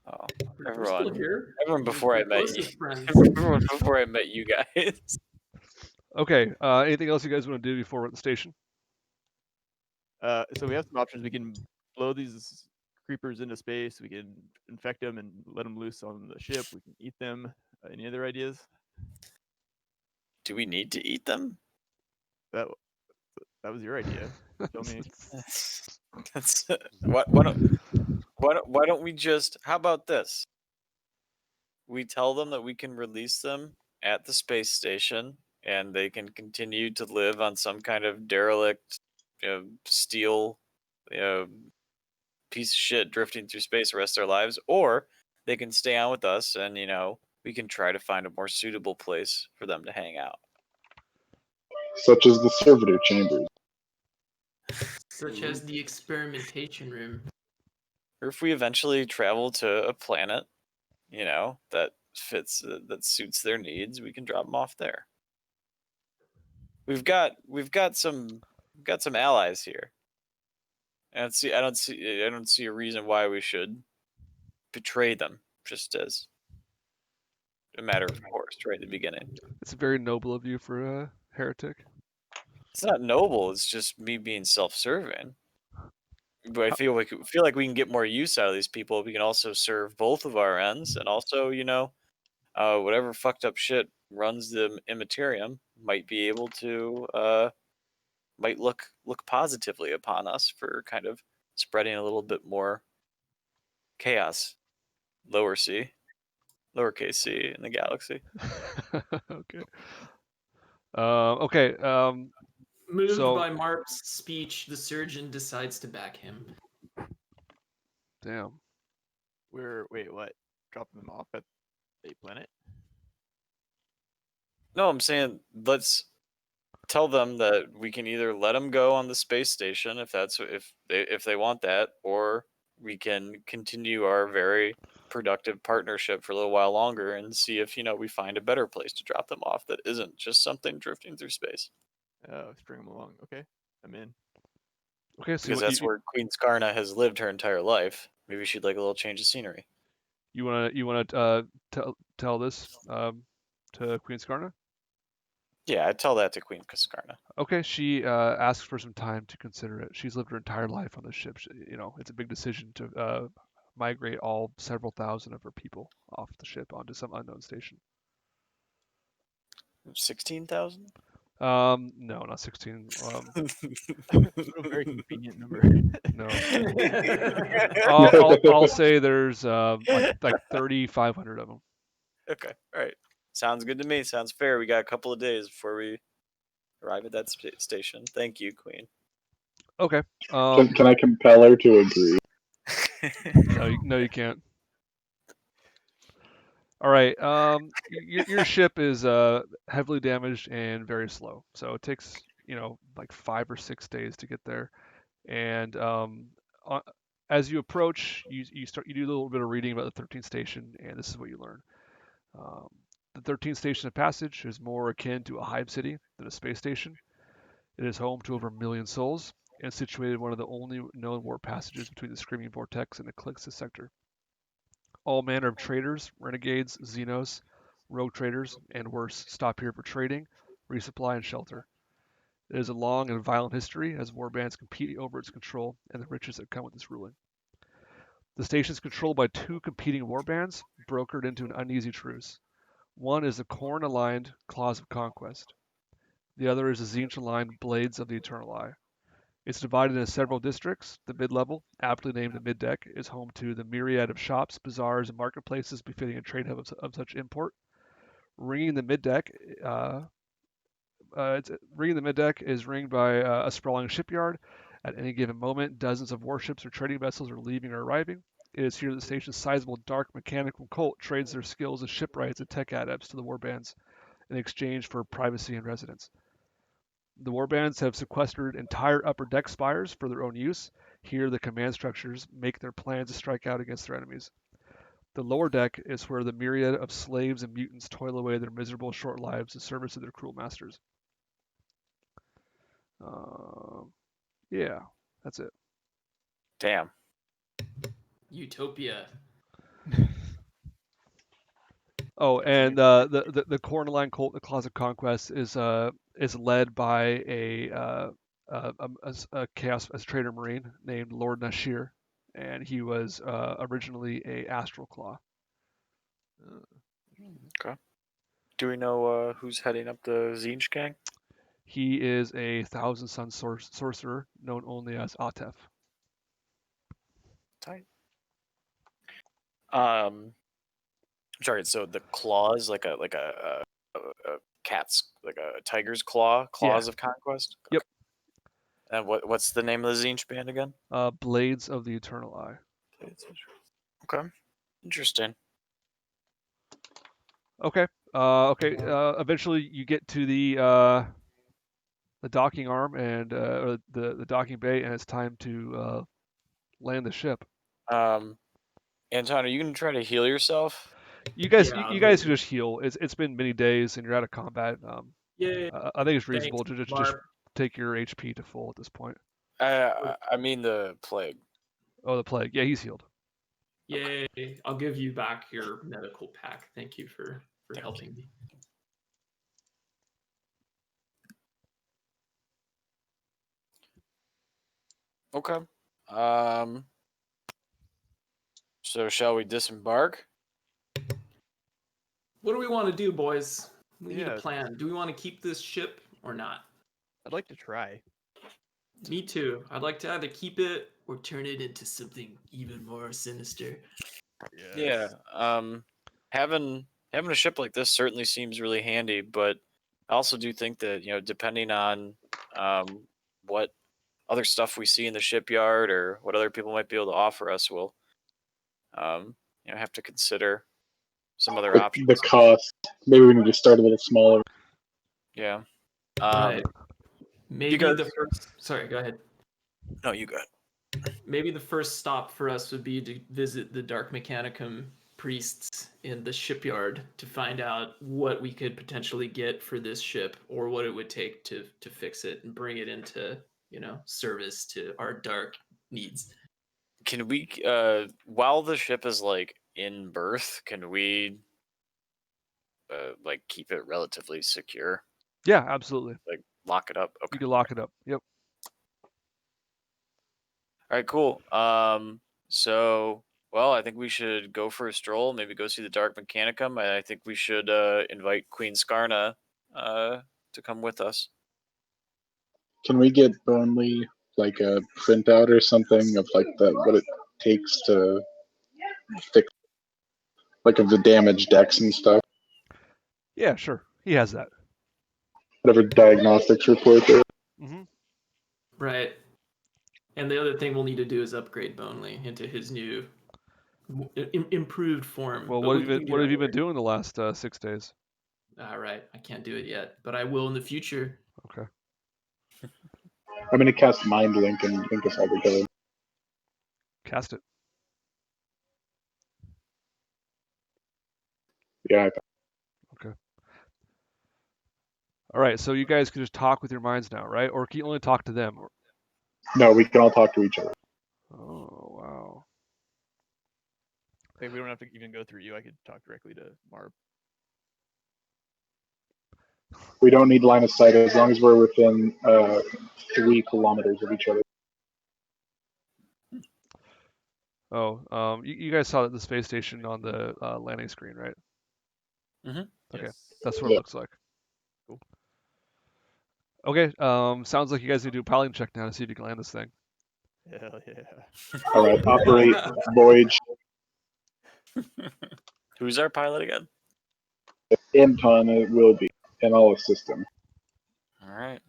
Oh, We're still everyone. here. Everyone before I met you. Closest friends. Everyone before I met you guys. Okay. Anything else you guys want to do before we're at the station? So we have some options. We can blow these creepers into space. We can infect them and let them loose on the ship. We can eat them. Any other ideas? Do we need to eat them? That was your idea. Tell me. That's why don't we just? How about this? We tell them that we can release them at the space station, and they can continue to live on some kind of derelict, steel, piece of shit drifting through space the rest of their lives, or they can stay on with us, and we can try to find a more suitable place for them to hang out. Such as the servitor chambers. Such as the experimentation room. Or if we eventually travel to a planet, that fits, that suits their needs, we can drop them off there. We've got some allies here. I don't see a reason why we should betray them, just as a matter of course, right at the beginning. It's very noble of you for a heretic. It's not noble. It's just me being self-serving. But I feel like we can get more use out of these people. We can also serve both of our ends, and also, whatever fucked up shit runs the Immaterium might be able to might look positively upon us for kind of spreading a little bit more chaos, lowercase c in the galaxy. Okay. Okay. Moved So- by Marp's speech, the surgeon decides to back him. Damn. Wait, what? Dropping them off at a planet? No, I'm saying let's tell them that we can either let them go on the space station if they want that, or we can continue our very productive partnership for a little while longer and see if we find a better place to drop them off that isn't just something drifting through space. Oh, string them along. Okay, I'm in. Okay. So Because that's where Queen Skarna has lived her entire life. Maybe she'd like a little change of scenery. you wanna tell this to Queen Skarna? Yeah, I tell that to Queen Cascarna. Okay, she asks for some time to consider it. She's lived her entire life on this ship. It's a big decision to migrate all several thousand of her people off the ship onto some unknown station. 16,000? No, not 16. A very convenient number. No. I'll say there's like 3,500 of them. Okay, all right. Sounds good to me. Sounds fair. We got a couple of days before we arrive at that station. Thank you, Queen. Okay. Can I compel her to agree? No, you can't. All right. Your ship is heavily damaged and very slow, so it takes like 5 or 6 days to get there. And as you approach, you do a little bit of reading about the 13th station, and this is what you learn. The 13th station of Passage is more akin to a hive city than a space station. It is home to over 1 million souls and situated in one of the only known warp passages between the Screaming Vortex and the Calixtus sector. All manner of traders, renegades, Xenos, rogue traders, and worse, stop here for trading, resupply, and shelter. It has a long and violent history as warbands compete over its control and the riches that come with its ruling. The station is controlled by 2 competing warbands, brokered into an uneasy truce. One is the Khorne-aligned Claws of Conquest. The other is the Tzeentch-aligned Blades of the Eternal Eye. It's divided into several districts. The mid-level, aptly named the mid-deck, is home to the myriad of shops, bazaars, and marketplaces befitting a trade hub of such import. Ringing the mid-deck is ringed by a sprawling shipyard. At any given moment, dozens of warships or trading vessels are leaving or arriving. It is here that the station's sizable dark mechanical cult trades their skills as shipwrights and tech adepts to the warbands in exchange for privacy and residence. The warbands have sequestered entire upper deck spires for their own use. Here, the command structures make their plans to strike out against their enemies. The lower deck is where the myriad of slaves and mutants toil away their miserable short lives in service of their cruel masters. Yeah, that's it. Damn. Utopia. Oh, and the Khorne-aligned cult, the Claws of Conquest, is led by a chaos as trader marine named Lord Nashir, and he was originally a Astral Claw. Okay. Do we know who's heading up the Tzeentch gang? He is a Thousand Sun sorcerer known only as Atef. Tight. Sorry. So the claws, like a cat's, like a tiger's claws of conquest. Yep. Okay. And what's the name of the Tzeentch band again? Blades of the Eternal Eye. Okay. Interesting. Okay. Eventually, you get to the docking arm and or the docking bay, and it's time to land the ship. Anton, are you gonna try to heal yourself? You guys, Yeah, you guys can just heal. It's been many days, and you're out of combat. Yeah. I think it's reasonable Thanks, to just Mark. take your HP to full at this point. I mean the plague. Oh, the plague. Yeah, he's healed. Yay! I'll give you back your medical pack. Thank you for helping me. Okay. So shall we disembark? What do we want to do, boys? We need Yeah. a plan. Do we want to keep this ship or not? I'd like to try. Me too. I'd like to either keep it or turn it into something even more sinister. Yeah. Having a ship like this certainly seems really handy, but I also do think that, depending on what other stuff we see in the shipyard or what other people might be able to offer us, we'll have to consider some other options. The cost. Maybe we need to start a little smaller. Yeah. Right. Maybe guys- the first. Sorry, go ahead. No, you got it. Maybe the first stop for us would be to visit the Dark Mechanicum priests in the shipyard to find out what we could potentially get for this ship or what it would take to fix it and bring it into service to our dark needs. Can we, while the ship is like in berth, can we like keep it relatively secure? Yeah, absolutely. Like lock it up. Okay. You can lock it up. Yep. All right, cool. So, well, I think we should go for a stroll. Maybe go see the Dark Mechanicum. I think we should invite Queen Skarna to come with us. Can we get Bonely like a printout or something of like what it takes to fix, like of the damaged decks and stuff? Yeah, sure. He has that. Whatever diagnostics report there. Hmm. Right. And the other thing we'll need to do is upgrade Bonely into his new improved form. Well, But what we have you can been get what that have you been later. doing the last 6 days? All right, I can't do it yet, but I will in the future. Okay. I'm gonna cast Mind Link and link us all together. Cast it. Yeah, All right. So you guys can just talk with your minds now, right? Or can you only talk to them? no, we can all talk to each other. Oh wow. Like we don't have to even go through you. I could talk directly to Marb. We don't need line of sight as long as we're within 3 kilometers of each other. Oh, you guys saw the space station on the landing screen, right? Mhm. Okay, Yes. that's what Yeah. it looks like. Cool. Okay. Sounds like you guys need to do a piloting check now to see if you can land this thing. Hell yeah. All right, operate voyage. Who's our pilot again? Anton, it will be, and I'll assist him. All right.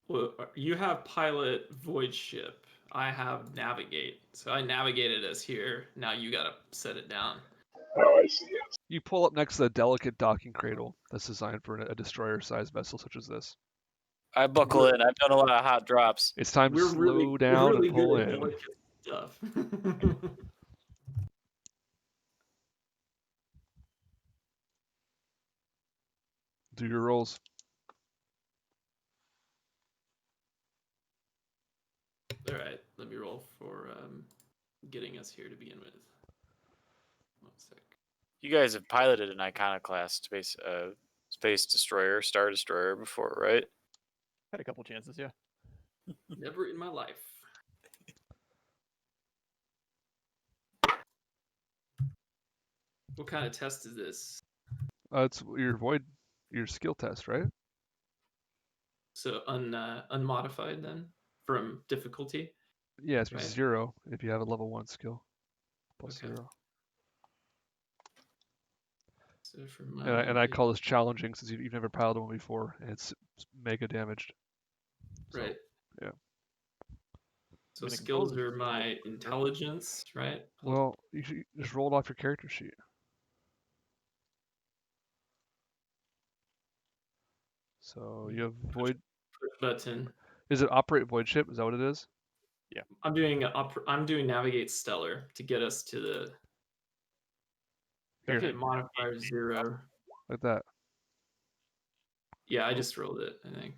Well, you have pilot void ship. I have navigate. So I navigated us here. Now you gotta set it down. Oh, I see. Yes. You pull up next to the delicate docking cradle that's designed for a destroyer-sized vessel such as this. I buckle in. I've done a lot of hot drops. It's time to slow down and pull good at in. delicate stuff. Do your rolls. All right, let me roll for getting us here to begin with. 1 sec. You guys have piloted an iconoclast space destroyer, star destroyer before, right? Had a couple chances, yeah. Never in my life. What kind of test is this? It's your skill test, right? So unmodified then from difficulty. Yeah, it's Right. 0 if you have a level 1 skill. Plus Okay. 0. So for And I call this challenging since you've never piloted one before, and it's mega damaged. So, right. yeah. So I mean, the skills controls are my intelligence, right? Well, you should just roll it off your character sheet. So you have void. Push button. Is it operate void ship? Is that what it is? I'm doing navigate stellar to get us to the Here, okay, modifier 0. like that. Yeah, I just rolled it, I think.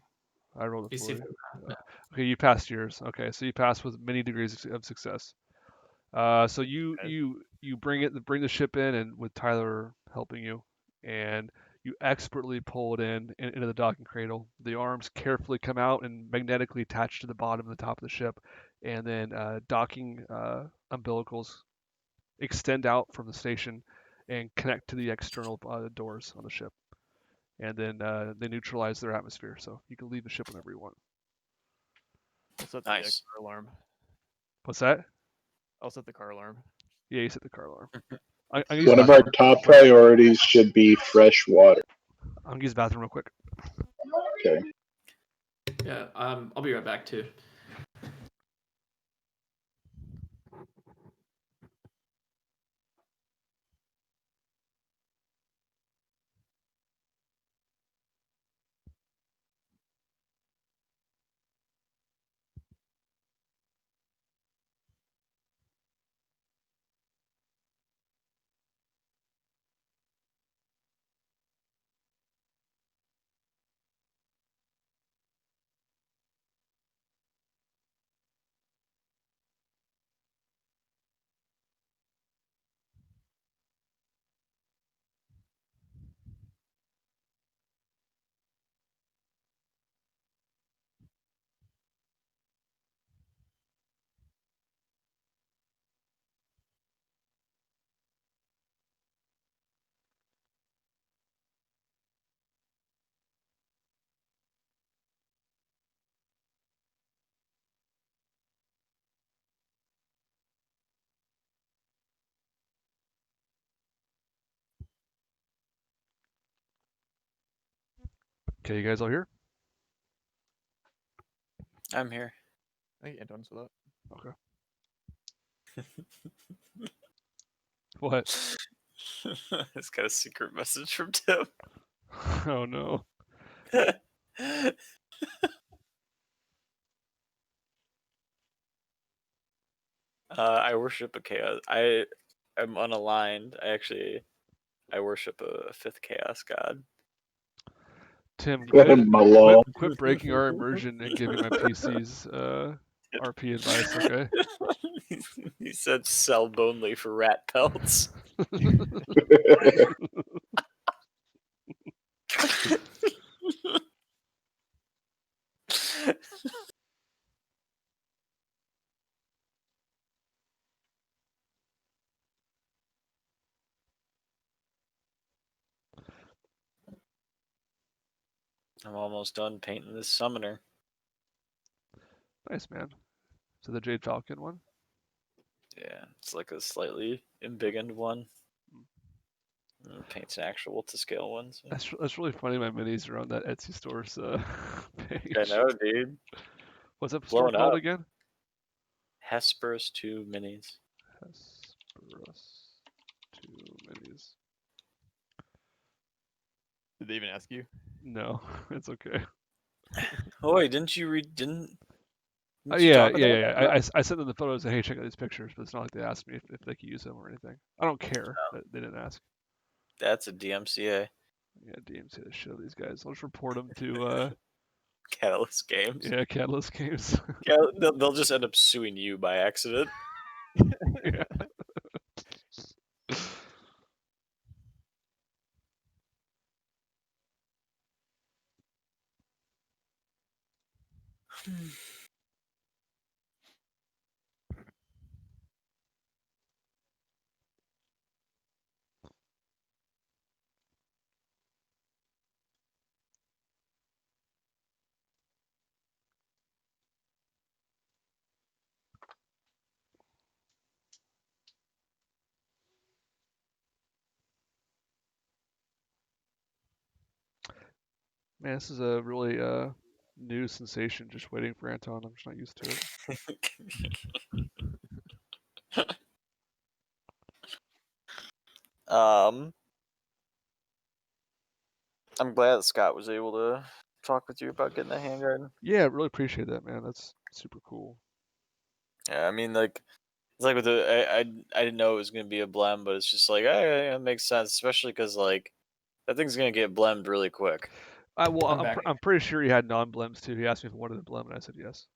I rolled Let me it see for if you. I Okay, you passed yours. Okay, so you passed with many degrees of success. So you bring the ship in, and with Tyler helping you, and you expertly pull it into the docking cradle. The arms carefully come out and magnetically attach to the bottom and the top of the ship, and then docking umbilicals extend out from the station and connect to the external doors on the ship, and then they neutralize their atmosphere, so you can leave the ship whenever you want. I'll set the Nice. car alarm. What's that? I'll set the car alarm. Yeah, you set the car alarm. One of our top priorities should be fresh water. I'm gonna use the bathroom real quick. Okay. Yeah, I'll be right back too. Okay, you guys all here? I'm here. I think Anton's with that. Okay. What? It's got a secret message from Tim. Oh no. I worship a chaos. I am unaligned. I worship a fifth chaos god. Tim, Let quit, him alone. quit breaking our immersion and giving my PCs RP advice, okay? He said sell Bonely for rat pelts. I'm almost done painting this summoner. Nice, man. So the Jade Falcon one? Yeah, it's like a slightly embiggened one. Paints an actual to scale one. So. That's really funny. My minis are on that Etsy store's page. I know, dude. What's that store Blowing called up. again? Hesperus 2 minis. Hesperus 2 minis. Did they even ask you? No, it's okay. Oh wait, didn't you Yeah. talk about that? I sent them the photos and hey, check out these pictures, but it's not like they asked me if they could use them or anything. I don't care. They didn't ask. That's a DMCA. Yeah, DMC the shit out of these guys. I'll just report them to Catalyst Games. yeah, Catalyst Games. Yeah, they'll just end up suing you by accident. Yeah. Man, this is a really new sensation. Just waiting for Anton. I'm just not used to it. I'm glad Scott was able to talk with you about getting a handguard. Yeah, really appreciate that, man. That's super cool. Yeah, I mean, like, it's like with the I didn't know it was gonna be a blem, but it's just like, hey, it makes sense, especially because like that thing's gonna get blemed really quick. I'm pretty sure he had non-blems too. He asked me if I wanted a blem, and I said yes.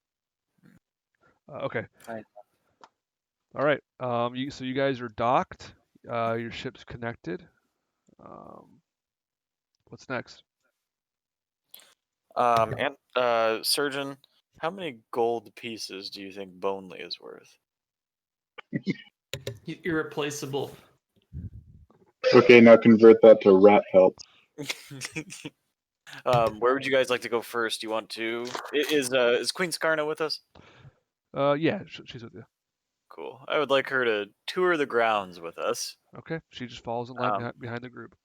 Okay. Right. All right. So you guys are docked. Your ship's connected. What's next? And Surgeon, how many gold pieces do you think Bonely is worth? Irreplaceable. Okay, now convert that to rat pelts. Where would you guys like to go first? Do you want to? Is Queen Skarna with us? Yeah, she's with you. Cool. I would like her to tour the grounds with us. Okay, she just follows in line behind the group.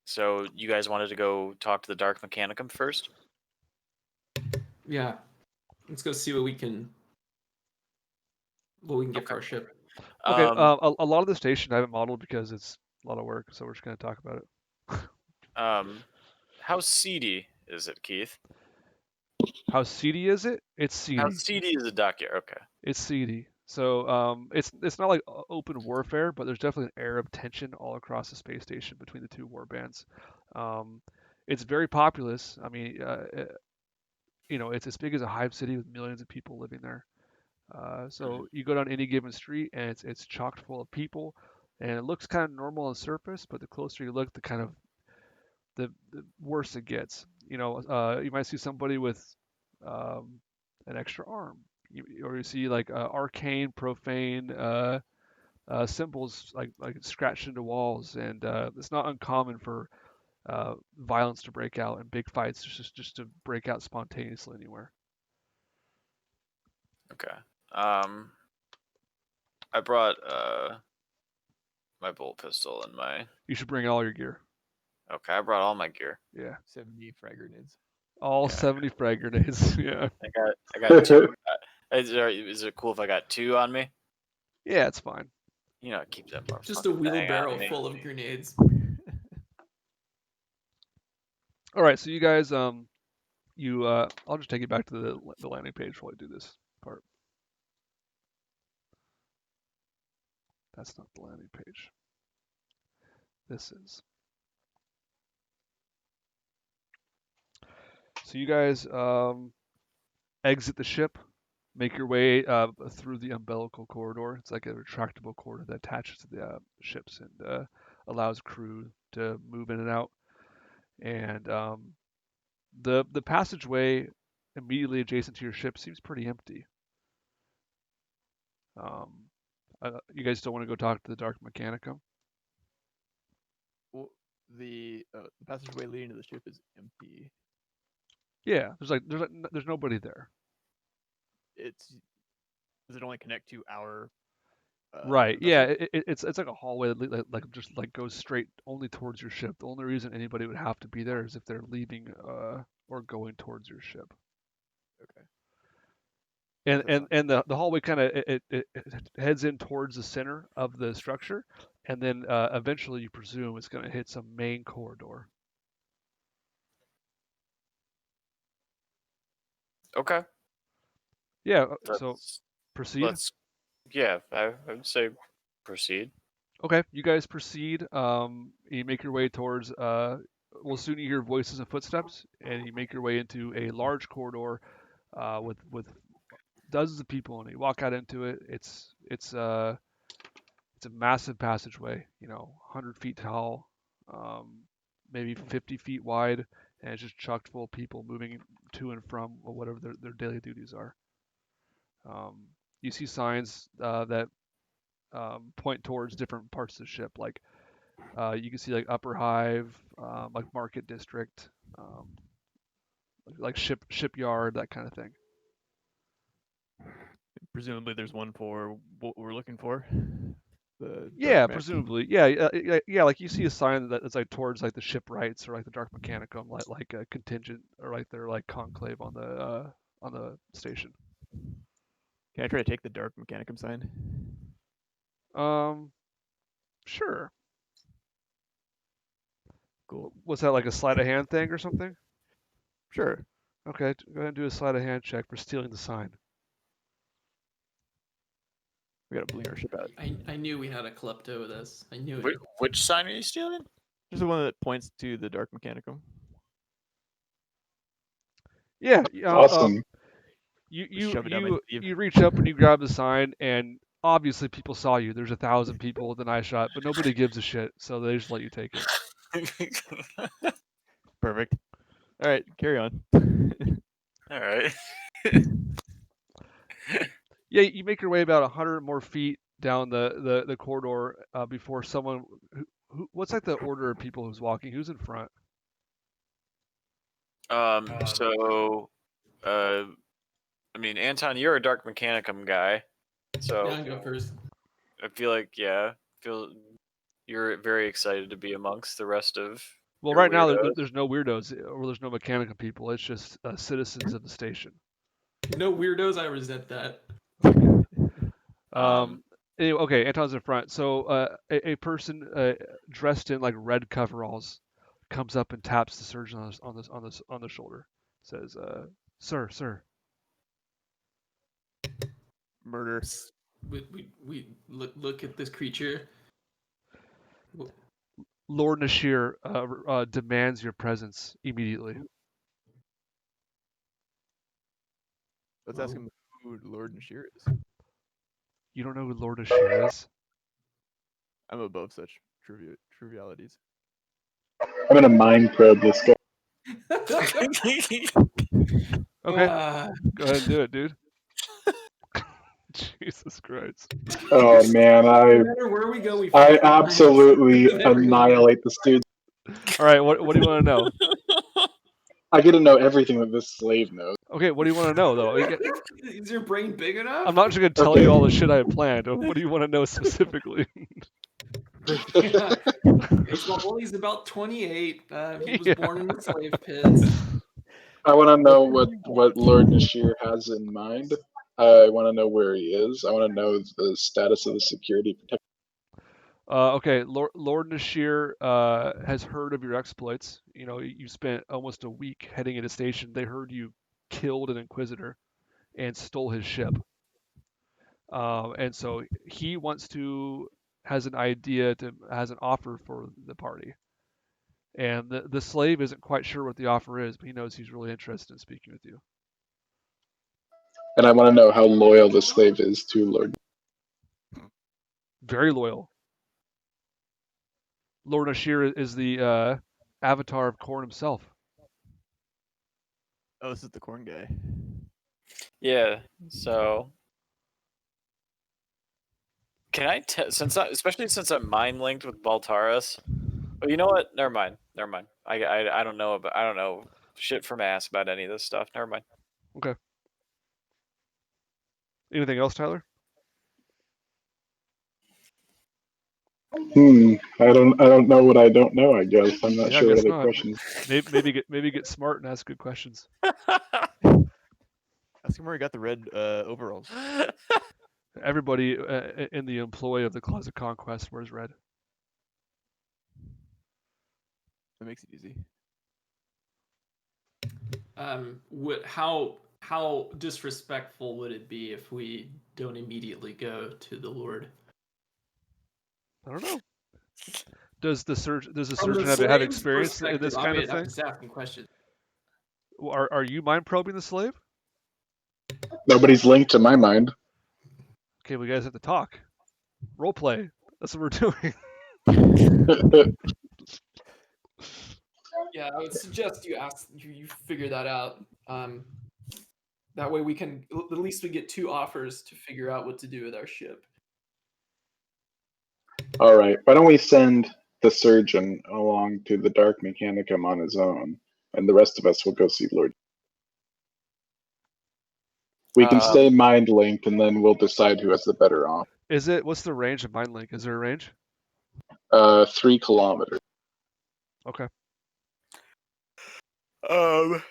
So you guys wanted to go talk to the Dark Mechanicum first? Yeah. Let's go see what we can get for our ship. Okay. A lot of the station I haven't modeled because it's a lot of work, so we're just gonna talk about it. How seedy is it, Keith? How seedy is it? It's seedy. How seedy is the dockyard? Okay. It's seedy. So it's not like open warfare, but there's definitely an air of tension all across the space station between the two warbands. It's very populous. I mean, it's as big as a hive city with millions of people living there. So you go down any given street and it's chocked full of people, and it looks kind of normal on the surface, but the closer you look, the worse it gets. You might see somebody with an extra arm, or you see like arcane, profane symbols like scratched into walls, and it's not uncommon for violence to break out and big fights just to break out spontaneously anywhere. Okay. I brought my bolt pistol and my. You should bring all your gear. Okay, I brought all my gear. Yeah. 70 frag grenades. All Yeah. 70 frag grenades. Yeah. I got 2. Is it cool if I got 2 on me? Yeah, it's fine. You know, keep that motherfucking Just a thing on wheelbarrow me. full of grenades. All right, so you guys, I'll just take you back to the landing page while I do this part. That's not the landing page. This is. So you guys exit the ship, make your way through the umbilical corridor. It's like a retractable corridor that attaches to the ships and allows crew to move in and out. And the passageway immediately adjacent to your ship seems pretty empty. You guys still want to go talk to the Dark Mechanicum? Well, the passageway leading to the ship is empty. Yeah, there's nobody there. Does it only connect to our? Right. vessel? Yeah. It's like a hallway that like just like goes straight only towards your ship. The only reason anybody would have to be there is if they're leaving or going towards your ship. Okay. And the hallway kind of it heads in towards the center of the structure, and then eventually you presume it's going to hit some main corridor. Okay. Yeah. So Let's- proceed. Yeah, I would say proceed. Okay, you guys proceed. You make your way towards. Well, soon you hear voices and footsteps, and you make your way into a large corridor with dozens of people, and you walk out into it. It's a massive passageway, 100 feet tall, maybe 50 feet wide, and it's just chocked full of people moving to and from whatever their daily duties are. You see signs that point towards different parts of the ship, like you can see like Upper Hive, like Market District, like shipyard, that kind of thing. Presumably, there's one for what we're looking for. Yeah, Dark Mech. presumably. Yeah. Like you see a sign that's like towards like the shipwrights or like the Dark Mechanicum, like a contingent or like their like conclave on the station. Can I try to take the Dark Mechanicum sign? Sure. Cool. What's that, like a sleight of hand thing or something? Sure. Okay, go ahead and do a sleight of hand check for stealing the sign. We gotta bling our ship out. I knew we had a klepto with us. I knew it. Which sign are you stealing? Just the one that points to the Dark Mechanicum. Yeah. Awesome. Shove it down my sleeve. You reach up and you grab the sign, and obviously people saw you. There's 1,000 people with an eye shot, but nobody gives a shit, so they just let you take it. Perfect. All right, carry on. All right. Yeah, you make your way about 100 more feet down the corridor before someone. What's like the order of people who's walking? Who's in front? I mean, Anton, you're a Dark Mechanicum guy, so Yeah, I go first. I feel like you're very excited to be amongst the rest of. Well, your right now weirdos. there's no weirdos or there's no mechanical people. It's just citizens of the station. No weirdos. I resent that. Anyway, okay, Anton's in front. So a person dressed in like red coveralls comes up and taps the surgeon on the shoulder. Says, "Sir." Murder. We look at this creature. Lord Nashir demands your presence immediately. Let's ask him who Lord Nashir is. You don't know who Lord Nashir is? I'm above such trivialities. I'm gonna mind probe this guy. Okay, go ahead and do it, dude. Jesus Christ. Oh man, No matter where we go, we I find him. absolutely Everywhere. annihilate this dude. All right, what do you want to know? I get to know everything that this slave knows. Okay, what do you want to know though? Is your brain big enough? I'm not just gonna tell you all the shit I had planned. What do you want to know specifically? Well, Bully's about 28. He was born in the slave pits. I want to know what Lord Nashir has in mind. I want to know where he is. I want to know the status of the security protection. Okay, Lord Nashir has heard of your exploits. You know, you spent almost a week heading into station. They heard you killed an Inquisitor and stole his ship. And so he has an offer for the party. And the slave isn't quite sure what the offer is, but he knows he's really interested in speaking with you. And I want to know how loyal the slave is to Lord. Very loyal. Lord Nashir is the avatar of Korn himself. Oh, this is the corn guy. Yeah. So can I especially since I'm mind linked with Baltaris? Oh, you know what? Never mind. I don't know shit from ass about any of this stuff. Never mind. Okay. Anything else, Tyler? I don't know what I don't know. I guess I'm not Yeah, I sure what guess other not. questions. Maybe get smart and ask good questions. Ask him where he got the red overalls. Everybody in the employ of the Closet Conquest wears red. That makes it easy. How disrespectful would it be if we don't immediately go to the Lord? I don't know. Does the surgeon From the have slave's experience in this perspective, kind of I'm thing? just asking questions. Are you mind probing the slave? Nobody's linked to my mind. Okay, we guys have to talk. Role play. That's what we're doing. Yeah, I would suggest you figure that out. That way we can at least we get 2 offers to figure out what to do with our ship. All right. Why don't we send the surgeon along to the Dark Mechanicum on his own, and the rest of us will go see Lord. We can stay mind linked, and then we'll decide who has the better offer. What's the range of mind link? Is there a range? 3 kilometers. Okay. I'll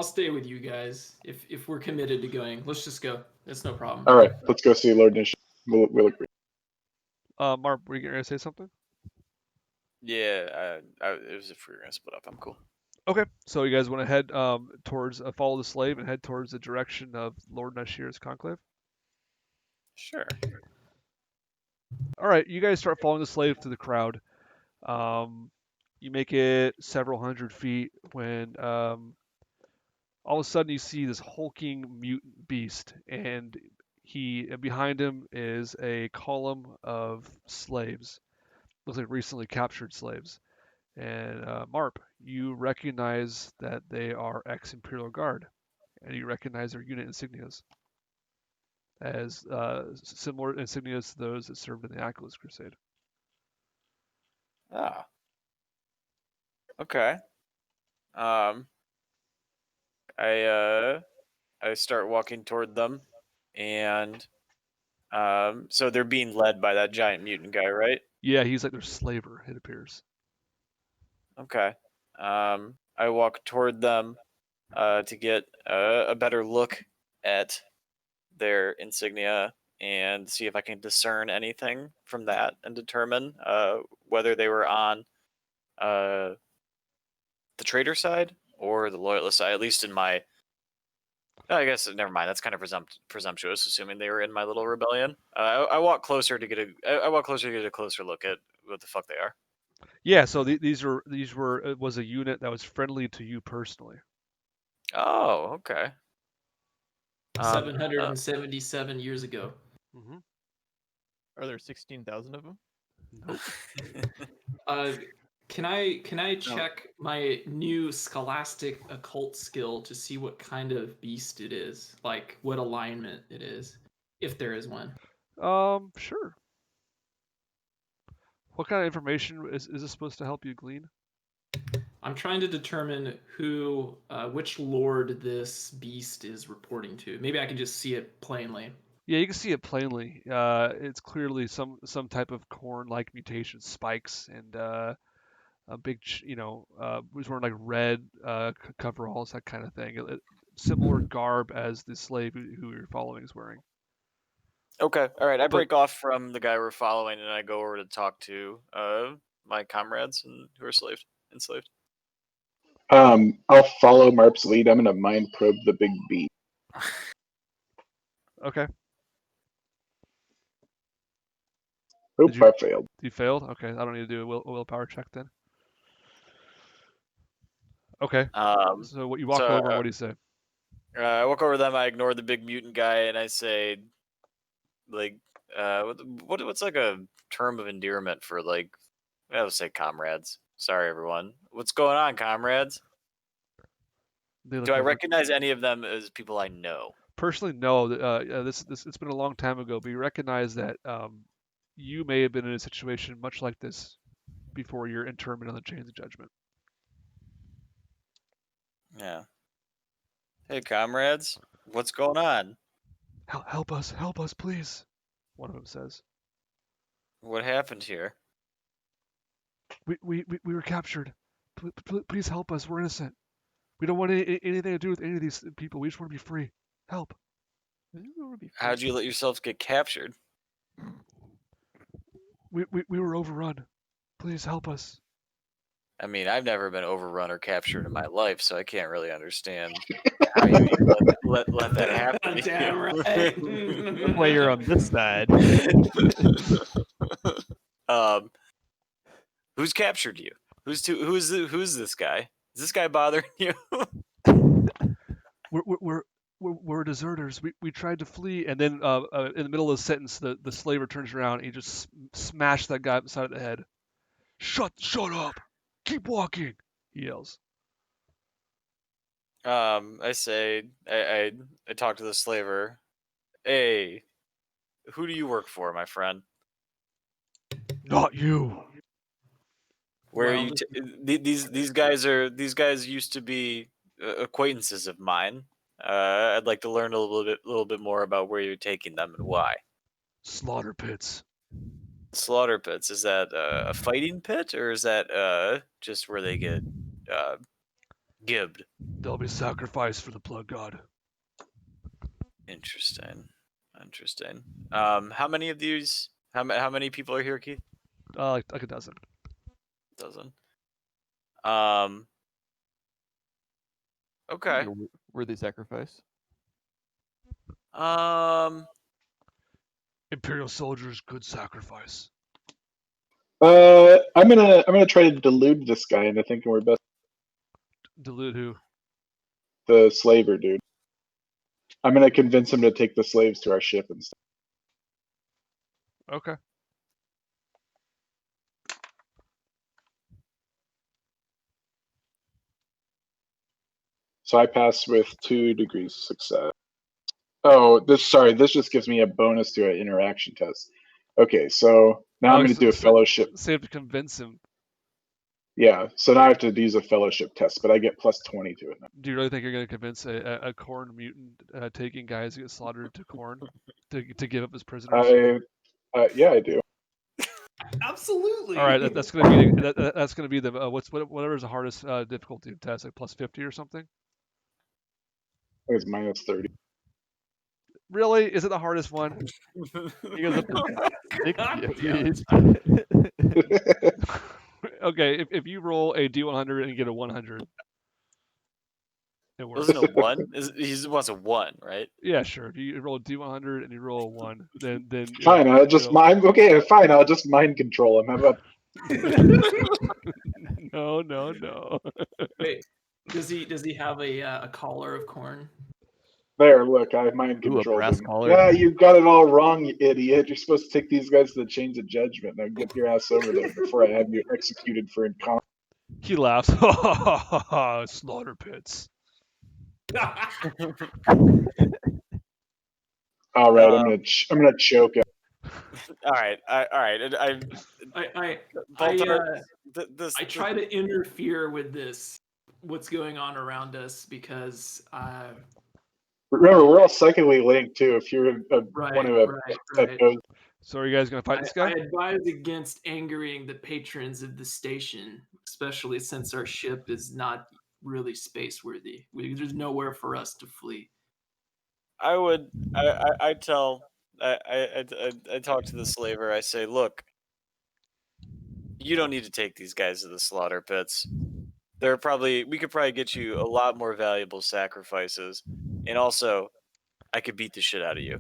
stay with you guys if we're committed to going. Let's just go. It's no problem. All right. Let's go see Lord Nish. We'll agree. Mark, were you going to say something? Yeah, it was if we were gonna split up. I'm cool. Okay, so you guys want to head towards follow the slave and head towards the direction of Lord Nashir's conclave? Sure. All right, you guys start following the slave through the crowd. You make it several hundred feet when all of a sudden you see this hulking mutant beast, and behind him is a column of slaves. Looks like recently captured slaves. And Marp, you recognize that they are ex-Imperial Guard, and you recognize their unit insignias as similar insignias to those that served in the Black Crusade. Ah. Okay. I start walking toward them, and so they're being led by that giant mutant guy, right? Yeah, he's like their slaver, it appears. Okay. I walk toward them to get a better look at their insignia and see if I can discern anything from that and determine whether they were on the traitor side or the loyalist side, at least in my... I guess never mind. That's kind of presumptuous, assuming they were in my little rebellion. I walk closer to get a closer look at what the fuck they are. Yeah, so these were it was a unit that was friendly to you personally. Oh, okay. 777 years ago. Mm-hmm. Are there 16,000 of them? Nope. Can I check my new scholastic occult skill to see what kind of beast it is, like what alignment it is, if there is one? Sure. What kind of information is this supposed to help you glean? I'm trying to determine which lord this beast is reporting to. Maybe I can just see it plainly. Yeah, you can see it plainly. It's clearly some type of corn-like mutation, spikes, and a big, was wearing like red coveralls, that kind of thing. Similar garb as the slave who you're following is wearing. Okay, all right. I But- break off from the guy we're following, and I go over to talk to my comrades who are enslaved. I'll follow Marp's lead. I'm gonna mind probe the big bee. Okay. Oop, Did you- I failed. You failed? Okay, I don't need to do a willpower check then. Okay. So what you walk over, and what do you say? I walk over to them. I ignore the big mutant guy, and I say, like, what's like a term of endearment for like, I would say comrades. Sorry, everyone. What's going on, comrades? They look Do I over. recognize any of them as people I know? Personally, no. This it's been a long time ago, but you recognize that you may have been in a situation much like this before your internment on the Chains of Judgment. Yeah. Hey, comrades. What's going on? Help us, please. One of them says. What happened here? We were captured. Please help us. We're innocent. We don't want anything to do with any of these people. We just want to be free. Help. How'd you let yourselves get captured? We were overrun. Please help us. I mean, I've never been overrun or captured in my life, so I can't really understand how you let that happen. Damn right. Player on this side. Who's captured you? Who's this guy? Is this guy bothering you? We're deserters. We tried to flee, and then in the middle of the sentence, the slaver turns around and he just smashed that guy beside the head. Shut up! Keep walking! He yells. I say, I talk to the slaver. Hey, who do you work for, my friend? Not you. Where Well, are you? These guys used to be acquaintances of mine. I'd like to learn a little bit more about where you're taking them and why. Slaughter pits. Slaughter pits. Is that a fighting pit, or is that just where they get gibbed? They'll be sacrificed for the blood god. Interesting. How many of these? How many people are here, Keith? Like a dozen. Dozen. Okay. Worthy sacrifice. Imperial soldiers, good sacrifice. I'm gonna try to delude this guy into thinking we're best. Delude who? The slaver dude. I'm gonna convince him to take the slaves to our ship and stuff. Okay. So I pass with 2 degrees of success. Oh, this just gives me a bonus to an interaction test. Okay, so now I'm going to do a fellowship. So you have to convince him. Yeah, so now I have to use a fellowship test, but I get plus 20 to it now. Do you really think you're going to convince a corn mutant taking guys who get slaughtered to corn to give up as prisoners? Yeah, I do. Absolutely. All right, that's going to be that's going to be the whatever is the hardest difficulty test, like plus 50 or something. I think it's minus 30. Really? Is it the hardest one? He goes up to 60. Okay, if you roll a D100 and get a 100, it works. Wasn't a 1? He wants a 1, right? Yeah, sure. If you roll a D100 and you roll a 1, then fine. I'll just mind. Okay, fine. I'll just mind control him. How about? No. Wait, does he have a collar of corn? There, look, I mind Ooh, a controlled brass him. collar. Yeah, you got it all wrong, you idiot. You're supposed to take these guys to the Chains of Judgment. Now get your ass over there before I have you executed for incompetence. He laughs. Slaughter pits. All right, I'm gonna choke him. All right. I try to interfere with what's going on around us, because Remember, we're all psychically linked too. If you're one of Right. those, So are you guys gonna fight this guy? I advise against angering the patrons of the station, especially since our ship is not really space worthy. There's nowhere for us to flee. I would. I tell. I talk to the slaver. I say, look, you don't need to take these guys to the slaughter pits. We could probably get you a lot more valuable sacrifices, and also, I could beat the shit out of you.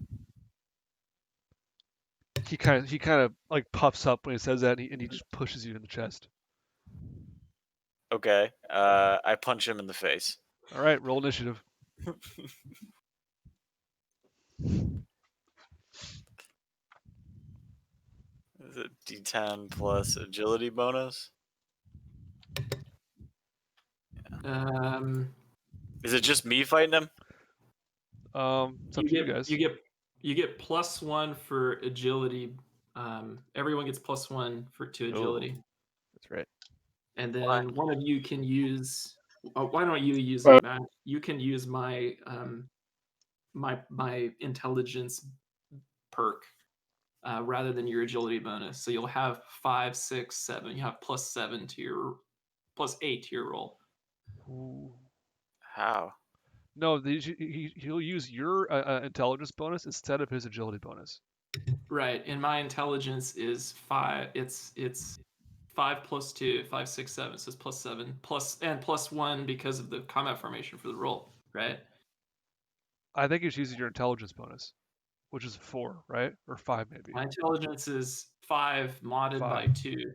He kind of like puffs up when he says that, and he just pushes you in the chest. Okay. I punch him in the face. All right, roll initiative. Is it D10 plus agility bonus? Is it just me fighting him? It's up to you guys. You get +1 for agility. Everyone gets +1 to agility. Oh, that's right. And then Why? one of you can use. Why don't you use it, Matt? You can use my my intelligence perk rather than your agility bonus. So you'll have 5, 6, 7. You have +7 to your +8 to your roll. Ooh. How? No, he'll use your intelligence bonus instead of his agility bonus. Right, and my intelligence is 5. It's 5 + 2, 5, 6, 7. So it's +7 and +1 because of the combat formation for the roll. Right. I think he's using your intelligence bonus, which is 4, right? Or 5 maybe. My intelligence is 5 modded by 2.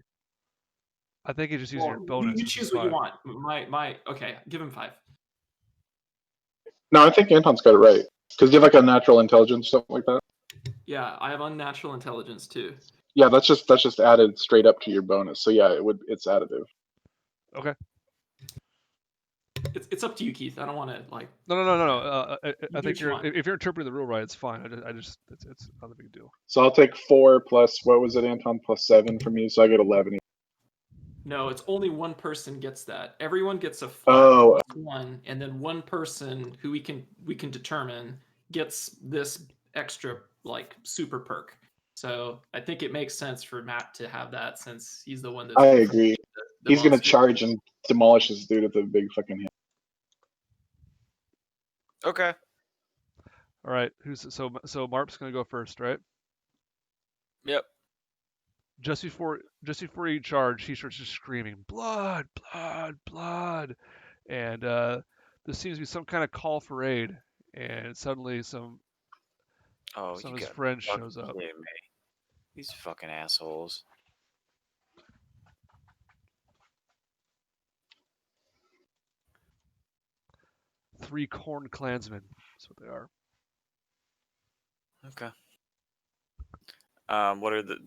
I think he's just using your Well, bonus. you which is choose what you 5. want. Okay, give him 5. no, I think Anton's got it right. Because you have like a natural intelligence, something like that. Yeah, I have unnatural intelligence too. Yeah, that's just added straight up to your bonus. So yeah, it's additive. Okay. It's up to you, Keith. I don't want to like. No. I do think what you want. if you're interpreting the rule right, it's fine. It's not a big deal. So I'll take 4 plus what was it, Anton? +7 from you, so I get 11. No, it's only one person gets that. Everyone gets a 5 Oh. plus 1, and then one person who we can determine gets this extra like super perk. So I think it makes sense for Matt to have that since he's the one that's. I agree. The He's gonna monster. charge and demolish this dude with a big fucking hand. Okay. All right. So Marp's gonna go first, right? Yep. Just before you charge, he starts just screaming, "Blood, blood, blood!" And there seems to be some kind of call for aid, and suddenly some of his friends shows up. Me. These fucking assholes. Three Khorne clansmen. That's what they are. Okay.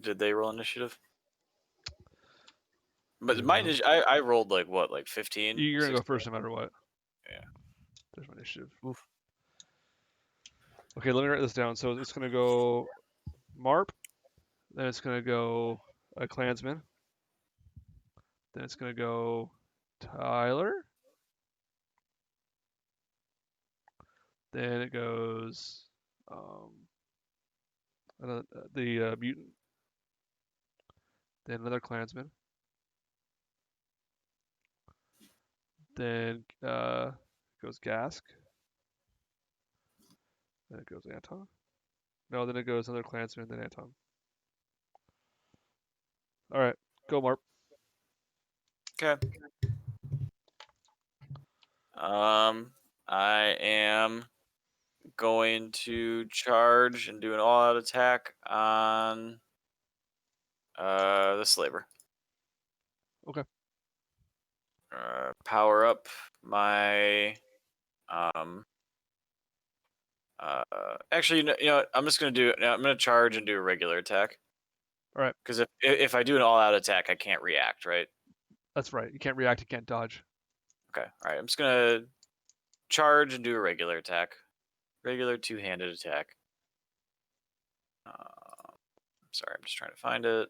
Did they roll initiative? But I rolled like 15? You're gonna 16? go first no matter what. Yeah. There's my initiative. Oof. Okay, let me write this down. So it's gonna go Marp, then it's gonna go a clansman, then it's gonna go Tyler, then it goes the mutant, then another clansman, then goes Gask, then it goes Anton. No, then it goes another clansman, then Anton. All right, go Marp. Okay. I am going to charge and do an all-out attack on the slaver. Okay. Power up my actually, you know what? I'm just gonna I'm gonna charge and do a regular attack. All right. Because if I do an all-out attack, I can't react, right? That's right. You can't react. You can't dodge. Okay. All right. I'm just gonna charge and do a regular attack. Regular two-handed attack. Sorry, I'm just trying to find it.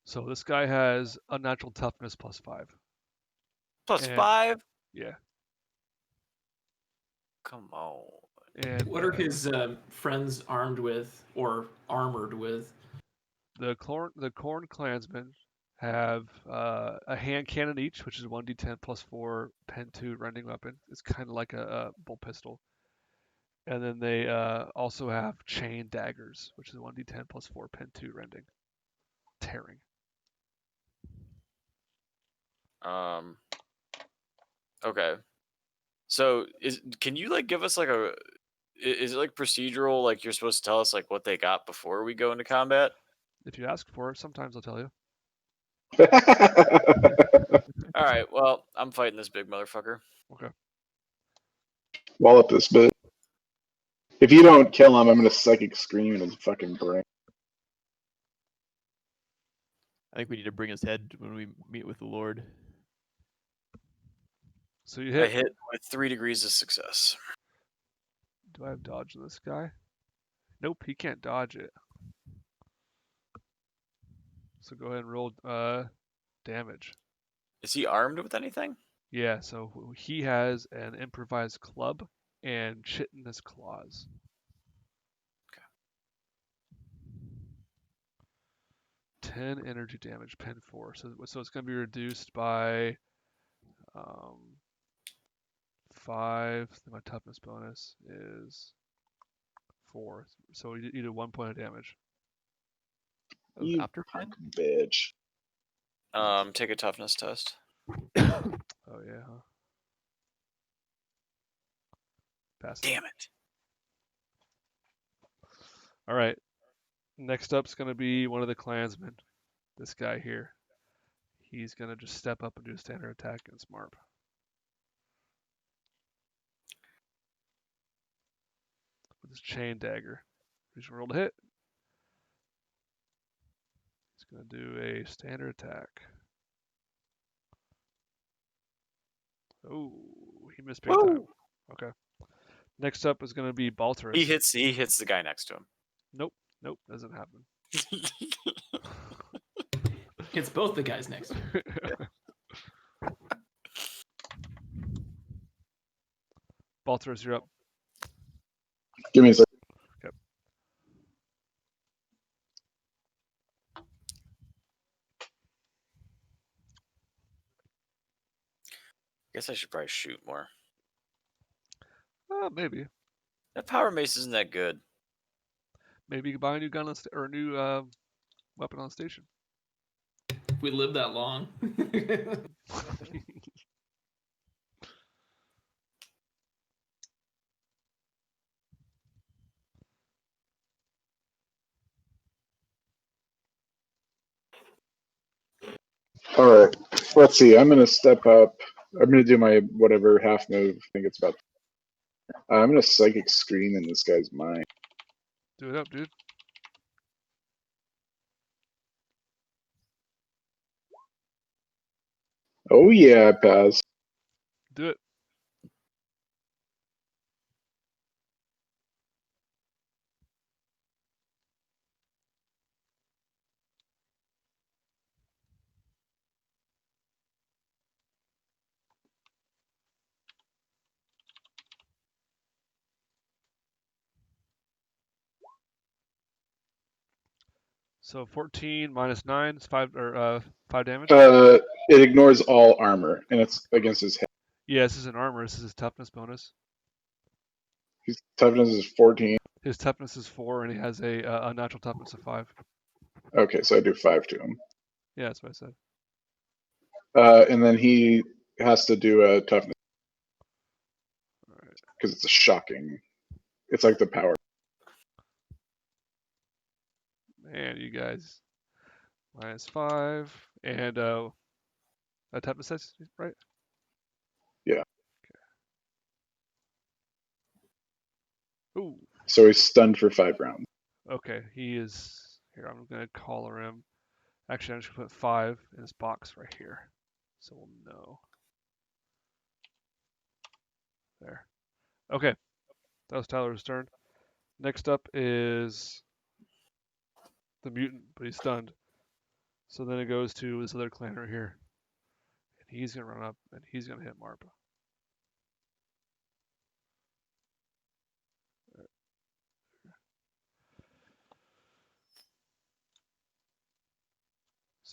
So this guy has unnatural toughness +5. +5? Yeah. Come on. And What are his friends armed with or armored with? the Khorne clansmen have a hand cannon each, which is 1d10 plus 4 pen 2 rending weapon. It's kind of like a bolt pistol. And then they also have chain daggers, which is 1d10 plus 4 pen 2 rending. Tearing. Okay. So can you like give us like is it like procedural, like you're supposed to tell us like what they got before we go into combat? If you ask for it, sometimes I'll tell you. All right, well, I'm fighting this big motherfucker. Okay. Wallop this bit. If you don't kill him, I'm gonna psychic scream in his fucking brain. I think we need to bring his head when we meet with the Lord. So you I hit. hit with 3 degrees of success. Do I have dodge this guy? Nope, he can't dodge it. So go ahead and roll damage. Is he armed with anything? Yeah, so he has an improvised club and chitinous claws. Okay. 10 energy damage, pen 4. So it's going to be reduced by 5. My toughness bonus is 4. So you do 1 point of damage. You After punk bitch. Take a toughness test. Oh yeah, huh? Pass it. Damn it. All right. Next up's going to be one of the clansmen. This guy here. He's going to just step up and do a standard attack against Marp. With his chain dagger. He's rolled a hit. He's going to do a standard attack. Oh, he missed big time. Okay. Next up is going to be Balterus. He hits the guy next to him. Nope, doesn't happen. It's both the guys next to him. Balterus, you're up. Give me a second. Okay. Guess I should probably shoot more. Maybe. That power mace isn't that good. Maybe you can buy a new gun or a new weapon on the station. We live that long. All right. Let's see. I'm gonna step up. I'm gonna do my whatever half move. I think it's about. I'm gonna psychic scream in this guy's mind. Do it up, dude. Oh yeah, Paz. Do it. So 14 minus 9 is 5 damage. It ignores all armor, and it's against his head. Yeah, this is an armor. This is his toughness bonus. His toughness is 14. His toughness is 4, and he has a natural toughness of 5. Okay, so I do 5 to him. Yeah, that's what I said. And then he has to do a toughness because it's a shocking. It's like the power. Man, you guys. Minus 5. And a toughness test, right? Yeah. Okay. Ooh. So he's stunned for 5 rounds. Okay, he is. Here, I'm going to collar him. Actually, I'm just going to put 5 in this box right here. So we'll know. There. Okay. That was Tyler's turn. Next up is the mutant, but he's stunned. So then it goes to this other clan right here. And he's going to run up, and he's going to hit Marpa.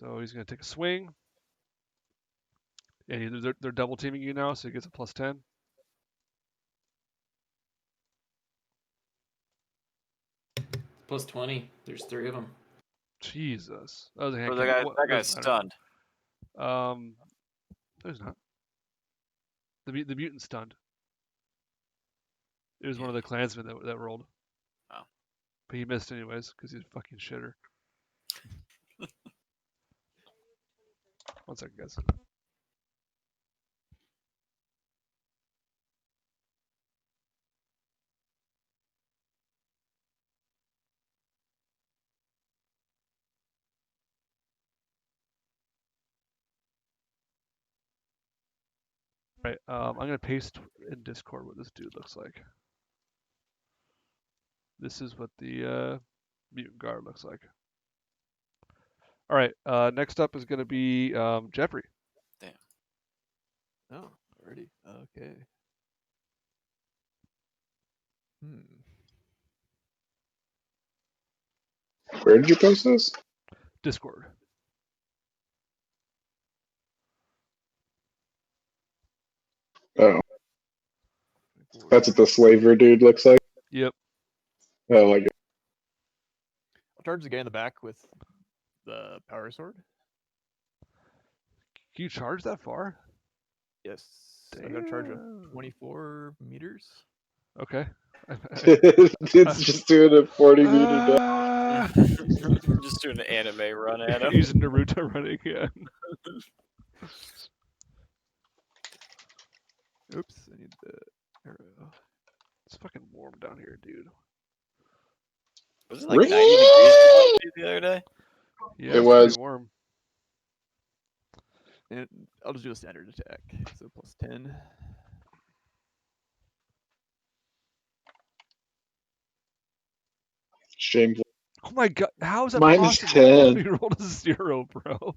So he's going to take a swing. And they're double teaming you now, so he gets a +10. +20. There's 3 of them. Jesus. That was a hand Or the cannon. guy, What- that guy's doesn't matter. stunned. There's not. The mutant stunned. It was one of the clansmen that rolled. Oh. But he missed anyways, because he's a fucking shitter. 1 second, guys. Right, I'm going to paste in Discord what this dude looks like. This is what the mutant guard looks like. All right, next up is going to be Jeffrey. Oh, already. Okay. Where did you post this? Discord. Oh, that's what the slaver dude looks like. Yep. Oh, like I'll charge the guy in the back with the power sword. Can you charge that far? Yes. I'm gonna charge a Damn. 24 meters. Okay. it's just doing a 40-meter dash. Ah! Just doing an anime run at him. Using Naruto running, yeah. Oops, I need the arrow. It's fucking warm down here, dude. Was it like 90 degrees the other day? Yeah, It it's was. pretty warm. And I'll just do a standard attack. So +10. Shameful. Oh my god, how is that Minus possible? 10. You rolled a 0, bro.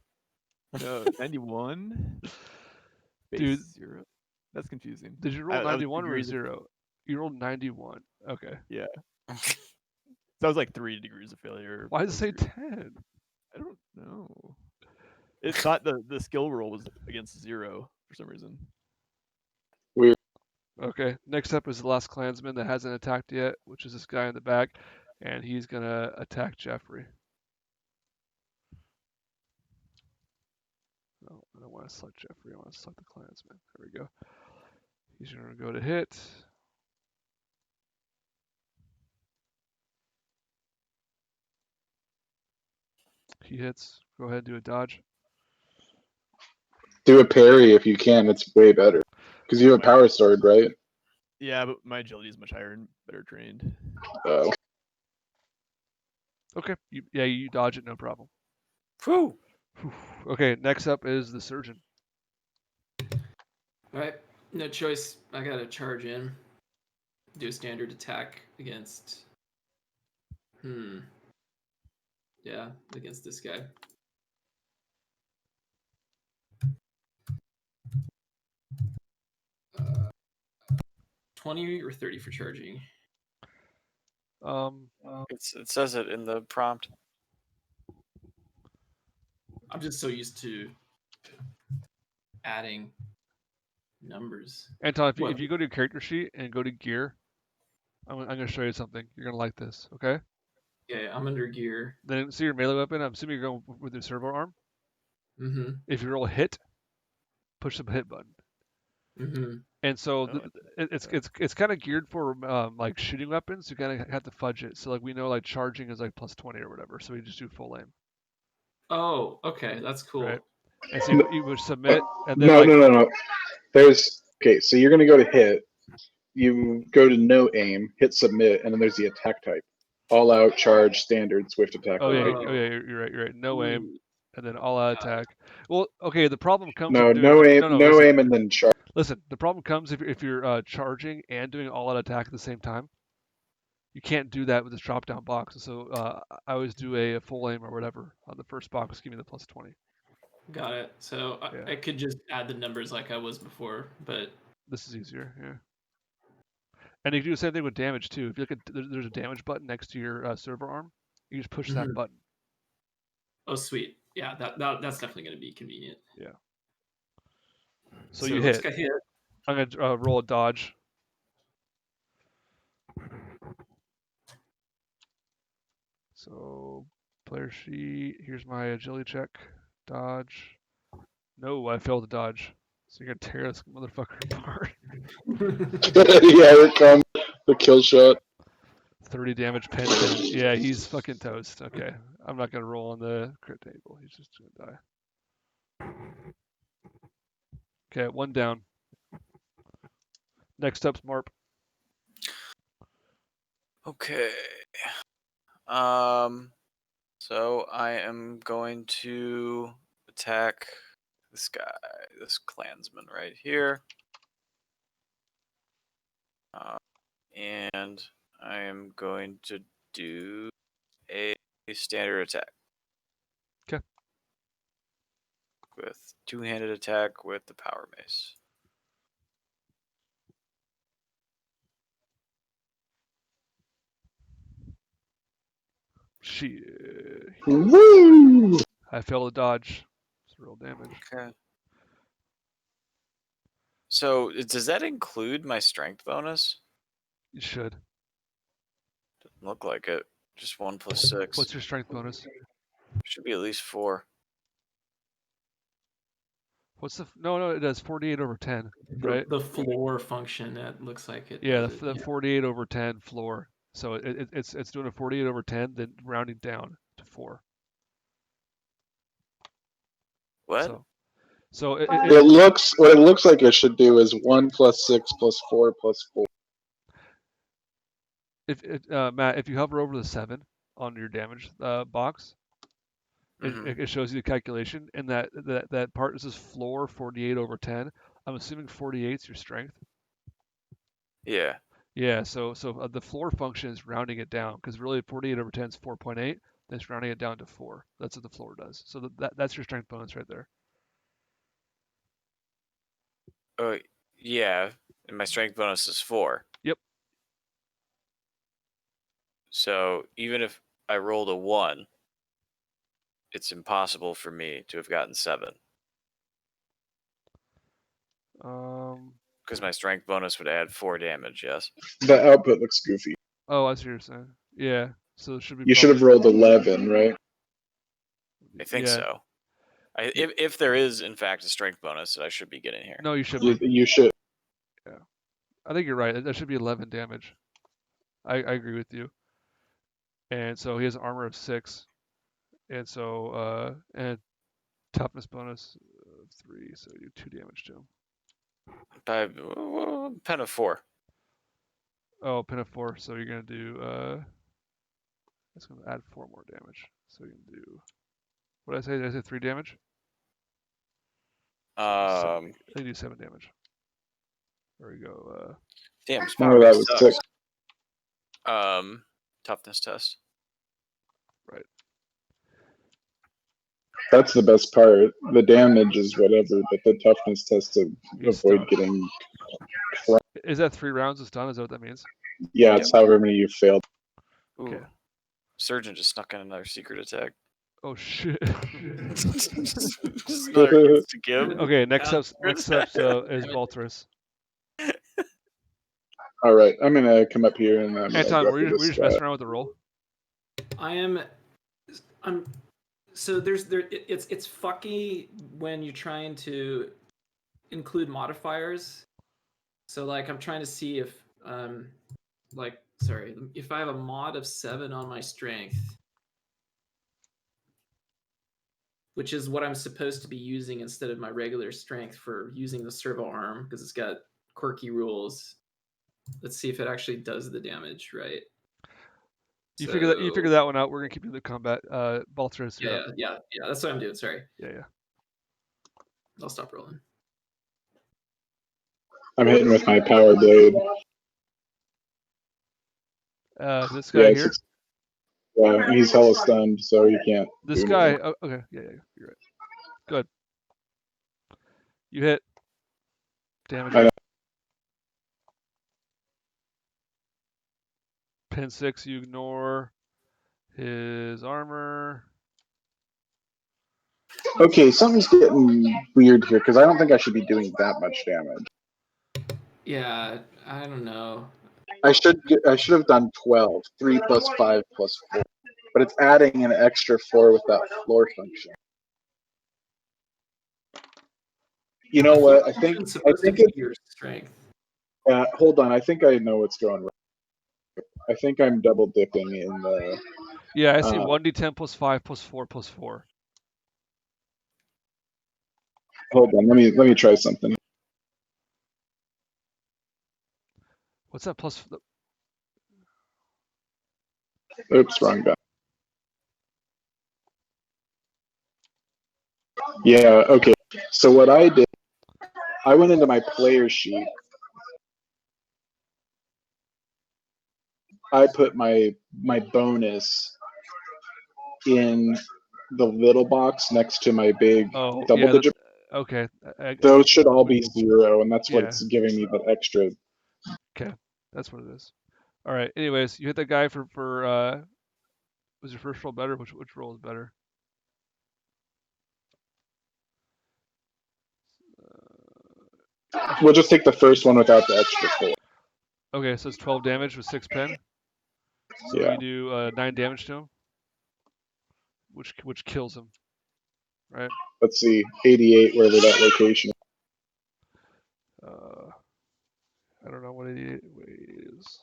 No, 91. Base Dude. 0. That's confusing. Did you roll I was 91 or degrees of- 0? You rolled 91. Okay. Yeah. That was like 3 degrees of failure. Why does it say 4 degrees. 10? I don't know. It thought the skill roll was against 0 for some reason. Okay, next up is the last clansman that hasn't attacked yet, which is this guy in the back, and he's gonna attack Jeffrey. No, I don't want to select Jeffrey, I want to select the clansman. There we go. He's gonna go to hit. He hits. Go ahead, do a dodge. Do a parry if you can. It's way better. Because you have a power sword, right? Yeah, but my agility is much higher and better trained. Oh. Okay, you dodge it, no problem. Whew. Okay, next up is the surgeon. Alright, no choice. I gotta charge in. Do a standard attack against... Yeah, against this guy. Uh, 20 or 30 for charging? It says it in the prompt. I'm just so used to adding numbers. Anton, if What? you go to your character sheet and go to gear, I'm gonna show you something. You're gonna like this, okay? Okay, I'm under gear. Then see your melee weapon. I'm assuming you're going with your servo arm. Mm-hmm. If you roll hit, push the hit button. Mm-hmm. And so it's kind of geared for like shooting weapons. You kind of have to fudge it. So like we know like charging is like +20 or whatever. So we just do full aim. Oh, okay, that's cool. Right. And so you would submit and then No. There's okay. So you're gonna go to hit. You go to no aim, hit submit, and then there's the attack type: all out, charge, standard, swift attack. Oh yeah, right? you're right. No aim, Ooh. and then all out attack. Well, okay. The problem comes. No, with doing, no aim, no, no listen, aim, and then charge. Listen, the problem comes if you're charging and doing all out attack at the same time. You can't do that with this drop down box. So I always do a full aim or whatever on the first box. Give me the +20. Got it. So Yeah. I could just add the numbers like I was before, but This is easier, yeah. And you can do the same thing with damage too. If you look at there's a damage button next to your servo arm, you just push that Mhm. button. oh sweet. Yeah, that's definitely going to be convenient. So you this hit. guy hit. I'm gonna roll a dodge. So player sheet. Here's my agility check. Dodge. No, I failed to dodge. So you're gonna tear this motherfucker apart. Yeah, here comes the kill shot. 30 damage, pen 10. Yeah, he's fucking toast. Okay, I'm not gonna roll on the crit table. He's just gonna die. Okay, one down. Next up's Marp. Okay. So I am going to attack this guy, this clansman right here. And I am going to do a standard attack. Okay. With two-handed attack with the power mace. Shit. Woo! I failed to dodge. It's real damage. Okay. So does that include my strength bonus? You should. Doesn't look like it. Just 1 + 6. What's your strength bonus? Should be at least 4. What's the? No, it does 48 over 10, right? The floor function, that looks like it. Yeah, does the 48 over 10 floor. So it's doing a 48 over 10, then rounding down to 4. What? So What it looks like it should do is 1 + 6 + 4 + 4. Matt, if you hover over the 7 on your damage box, it shows you the calculation, and that part says floor 48 over 10. I'm assuming 48 is your strength. Yeah. Yeah, so the floor function is rounding it down, because really 48 over 10 is 4.8. Then it's rounding it down to 4. That's what the floor does. So that's your strength bonus right there. Oh, yeah. And my strength bonus is 4. Yep. So even if I rolled a 1, it's impossible for me to have gotten 7. Because my strength bonus would add 4 damage, yes? The output looks goofy. Oh, I see what you're saying. Yeah. So it should be. You should have rolled 11, right? I think Yeah. so. If there is, in fact, a strength bonus that I should be getting here. No, you should. You should. Yeah. I think you're right. That should be 11 damage. I agree with you. And so he has armor of 6. And so, and toughness bonus of 3. So you do 2 damage to him. Pen of 4. Oh, pin of 4. So you're going to do, that's going to add 4 more damage. So you can do, what did I say? Did I say 3 damage? I think you do 7 damage. There we go. Damn, Oh, that was sucks. 6. Toughness test. Right. That's the best part. The damage is whatever, but the toughness test to He's avoid stunned. getting. Is that 3 rounds of stun? Is that what that means? Yeah, it's however many you failed. Ooh. Okay. Surgeon just snuck in another secret attack. Oh shit. Just another gift to give. Okay, next up is Baltris. All right, I'm gonna come up here and Anton, go were you for this just guy. messing around with the roll? I'm so it's fucky when you're trying to include modifiers. So like I'm trying to see if if I have a mod of 7 on my strength, which is what I'm supposed to be using instead of my regular strength for using the servo arm, because it's got quirky rules. Let's see if it actually does the damage, right? You figure that one out. We're gonna keep you in the combat. Baltris, you're up. Yeah. That's what I'm doing. Sorry. Yeah. I'll stop rolling. I'm hitting with my power blade. This guy here. Yeah, he's hella stunned, so he can't. This guy. Oh, okay. Yeah. You're right. Good. You hit. Damage. I know. Pin 6. You ignore his armor. Okay, something's getting weird here because I don't think I should be doing that much damage. Yeah, I don't know. I should have done 12, 3 plus 5 plus 4, but it's adding an extra 4 with that floor function. You know what? I think It's supposed to be it's. your strength. Hold on, I think I know what's going wrong. I think I'm double dipping in the. Yeah, I see 1d10 plus 5 plus 4 plus 4. Hold on, let me try something. What's that plus? Oops, wrong guy. Yeah, okay. So what I did, I went into my player sheet. I put my bonus in the little box next to my big Oh, double yeah. digit. Okay. Those should all be 0, and that's Yeah. what's giving me that extra. Okay, that's what it is. All right. Anyways, you hit that guy for was your first roll better? Which roll is better? We'll just take the first one without the extra 4. Okay, so it's 12 damage with 6 pen. So Yeah. you do 9 damage to him, which kills him, right? Let's see, 88, wherever that location is. I don't know what 88 is.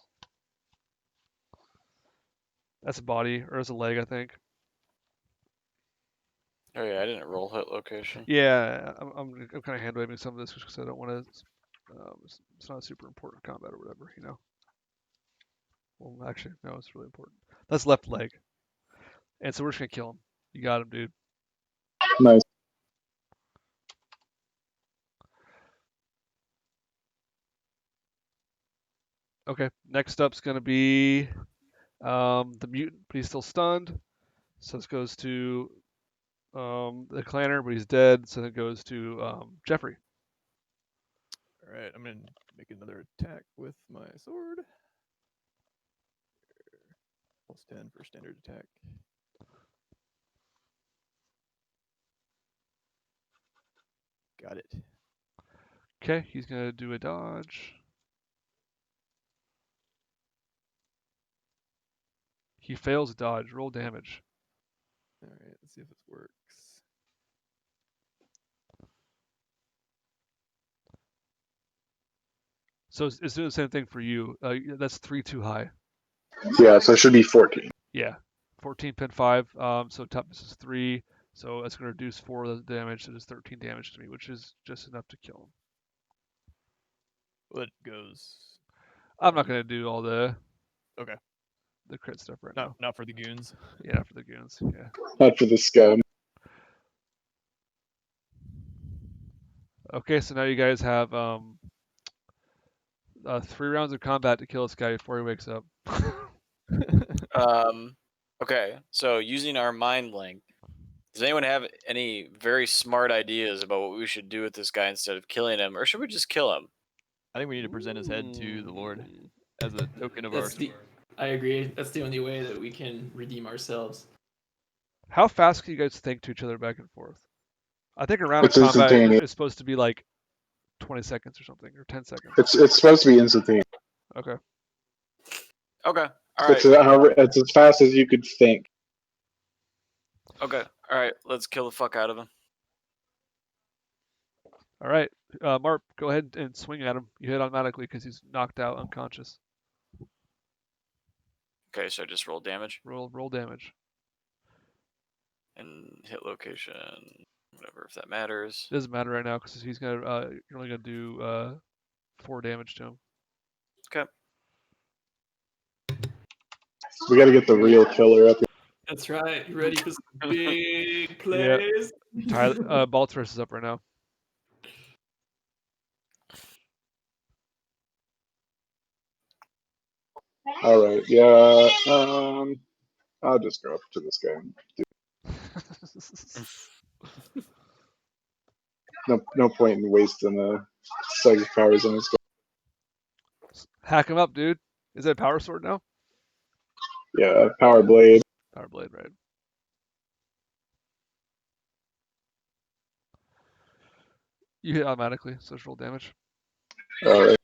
That's a body, or it's a leg, I think. Oh yeah, I didn't roll hit location. Yeah, I'm kind of hand waving some of this because I don't want to. It's not super important combat or whatever, you know. Well, actually, no, it's really important. That's left leg, and so we're just gonna kill him. You got him, dude. Nice. Okay, next up's gonna be the mutant, but he's still stunned. So this goes to the clanner, but he's dead. So it goes to Jeffrey. All right, I'm gonna make another attack with my sword. Plus 10 for standard attack. Got it. Okay, he's gonna do a dodge. He fails a dodge. Roll damage. All right, let's see if this works. So it's doing the same thing for you. That's 3 too high. Yeah, so it should be 14. Yeah, 14 pin 5. So toughness is 3. So that's gonna reduce 4 of the damage. So it's 13 damage to me, which is just enough to kill him. Well, it goes. I'm not gonna do all the Okay. the crit stuff right now. Not for the goons. Yeah, not for the goons. Yeah. Not for the scum. Okay, so now you guys have 3 rounds of combat to kill this guy before he wakes up. Okay, so using our mind link, does anyone have any very smart ideas about what we should do with this guy instead of killing him, or should we just kill him? I think we need to present his head to the Lord as a token of our. I agree. That's the only way that we can redeem ourselves. How fast can you guys think to each other back and forth? I think a round of It's combat instantaneous. is supposed to be like 20 seconds or something, or 10 seconds. It's supposed to be instantaneous. Okay. Okay, all right. It's as fast as you could think. Okay, all right. Let's kill the fuck out of him. All right. Marp, go ahead and swing at him. You hit automatically because he's knocked out unconscious. Okay, so I just roll damage Roll damage. and hit location, whatever, if that matters. It doesn't matter right now because he's gonna you're only gonna do 4 damage to him. Okay. We got to get the real killer up here. That's right. You ready for some big plays? Tyler, Baltris is up right now. All right, yeah. I'll just go up to this guy. No point in wasting psychic powers on this guy. Hack him up, dude. Is that power sword now? Yeah, power blade. Power blade, right? You hit automatically, so just roll damage. Alright.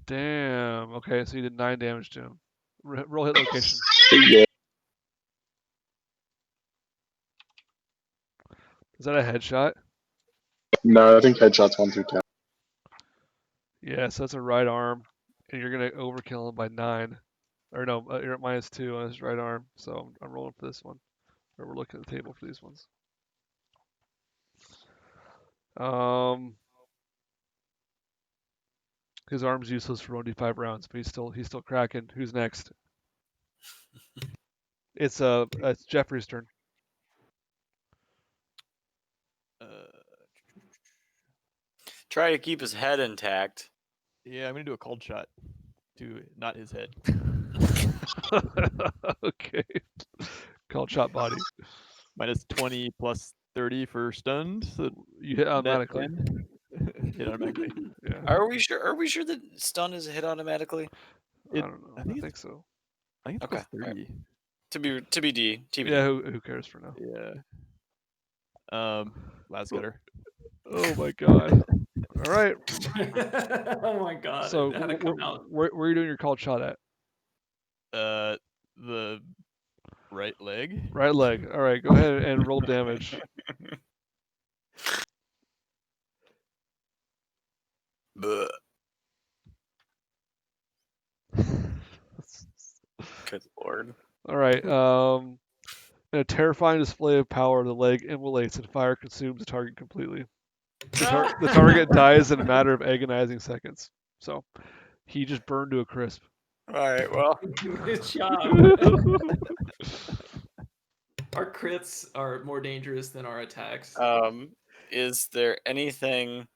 Damn. Okay, so you did 9 damage to him. Roll hit location. Yeah. Is that a headshot? No, I think headshots 1 through 10. Yeah, so that's a right arm, and you're gonna overkill him by 9. Or no, you're at -2 on his right arm. So I'm rolling for this one. Or we're looking at the table for these ones. His arm's useless for 1d5 rounds, but he's still cracking. Who's next? It's Jeffrey's turn. Try to keep his head intact. Yeah, I'm gonna do a cold shot to not his head. Okay. Called shot body. Minus 20 plus 30 for stunned. So You hit net automatically. 10. Hit automatically. Yeah. Are we sure that stun is hit automatically? I don't know. I I think think so. I think it's Okay, plus 30. TBD. Yeah, who cares for now? Yeah. Last gutter. Oh my god. All right. Oh my god! So it had to come out. where are you doing your called shot at? The right leg. Right leg. All right, go ahead and roll damage. Good lord. All right. In a terrifying display of power, the leg immolates and fire consumes the target completely. The target dies in a matter of agonizing seconds. So he just burned to a crisp. All right. Well, Good job. Our crits are more dangerous than our attacks. is there anything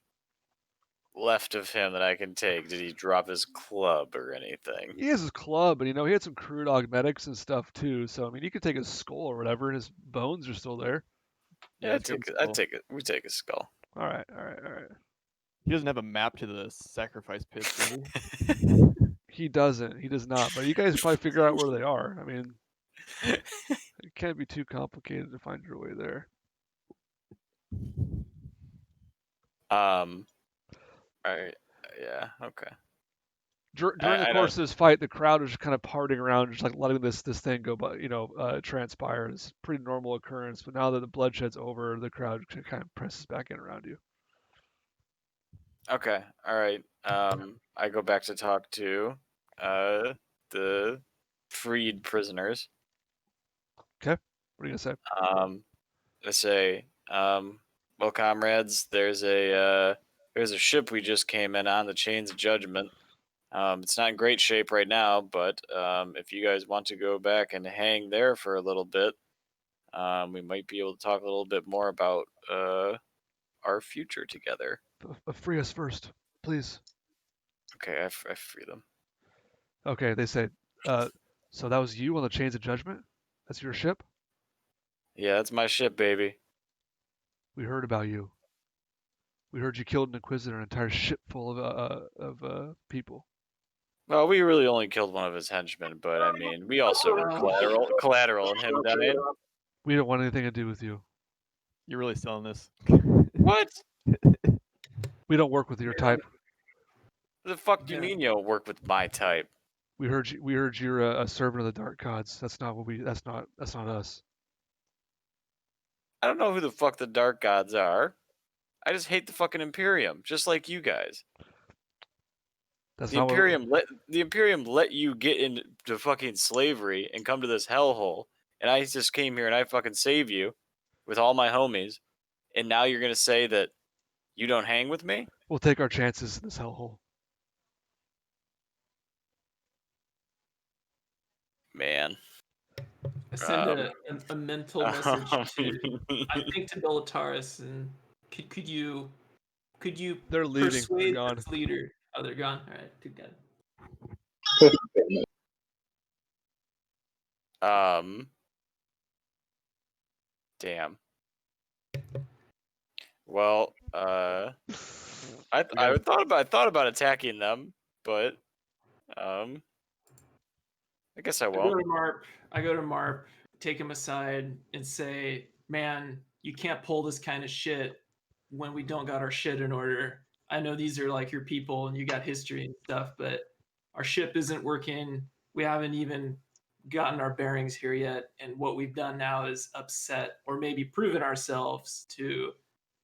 left of him that I can take? Did he drop his club or anything? He has his club, but he had some crude augmetics and stuff too. So I mean, you could take his skull or whatever, and his bones are still there. Yeah, I'd take it. We take his skull. All right. He doesn't have a map to the sacrifice pit, does he? He doesn't. He does not. But you guys probably figure out where they are. I mean, it can't be too complicated to find your way there. All right. Yeah. Okay. During the course of this fight, the crowd was just kind of partying around, just like letting this thing go, but transpire. It's a pretty normal occurrence. But now that the bloodshed's over, the crowd kind of presses back in around you. Okay. All right. I go back to talk to the freed prisoners. Okay. What are you gonna say? I say, well, comrades, there's a ship we just came in on, the Chains of Judgment. It's not in great shape right now, but if you guys want to go back and hang there for a little bit, we might be able to talk a little bit more about our future together. Free us first, please. Okay, I free them. Okay, they say, so that was you on the Chains of Judgment? That's your ship? Yeah, that's my ship, baby. We heard about you. We heard you killed an Inquisitor, an entire ship full of people. Well, we really only killed one of his henchmen, but I mean, we also were collateral in him dying. We don't want anything to do with you. You're really selling this. What? We don't work with your type. The fuck do you mean you don't work with my type? We heard you're a servant of the dark gods. That's not us. I don't know who the fuck the dark gods are. I just hate the fucking Imperium, just like you guys. The Imperium let you get into fucking slavery and come to this hellhole, and I just came here and I fucking saved you with all my homies, and now you're gonna say that you don't hang with me? We'll take our chances in this hellhole. Man. I send a mental message to, I think, to Belataris, and could you They're leaving. persuade They're gone. this leader? Oh, they're gone. All right, too good. Damn. Well, I thought about attacking them, but I guess I I go won't. to Marp. Take him aside, and say, "Man, you can't pull this kind of shit when we don't got our shit in order. I know these are like your people, and you got history and stuff, but our ship isn't working. We haven't even gotten our bearings here yet, and what we've done now is upset, or maybe proven ourselves to,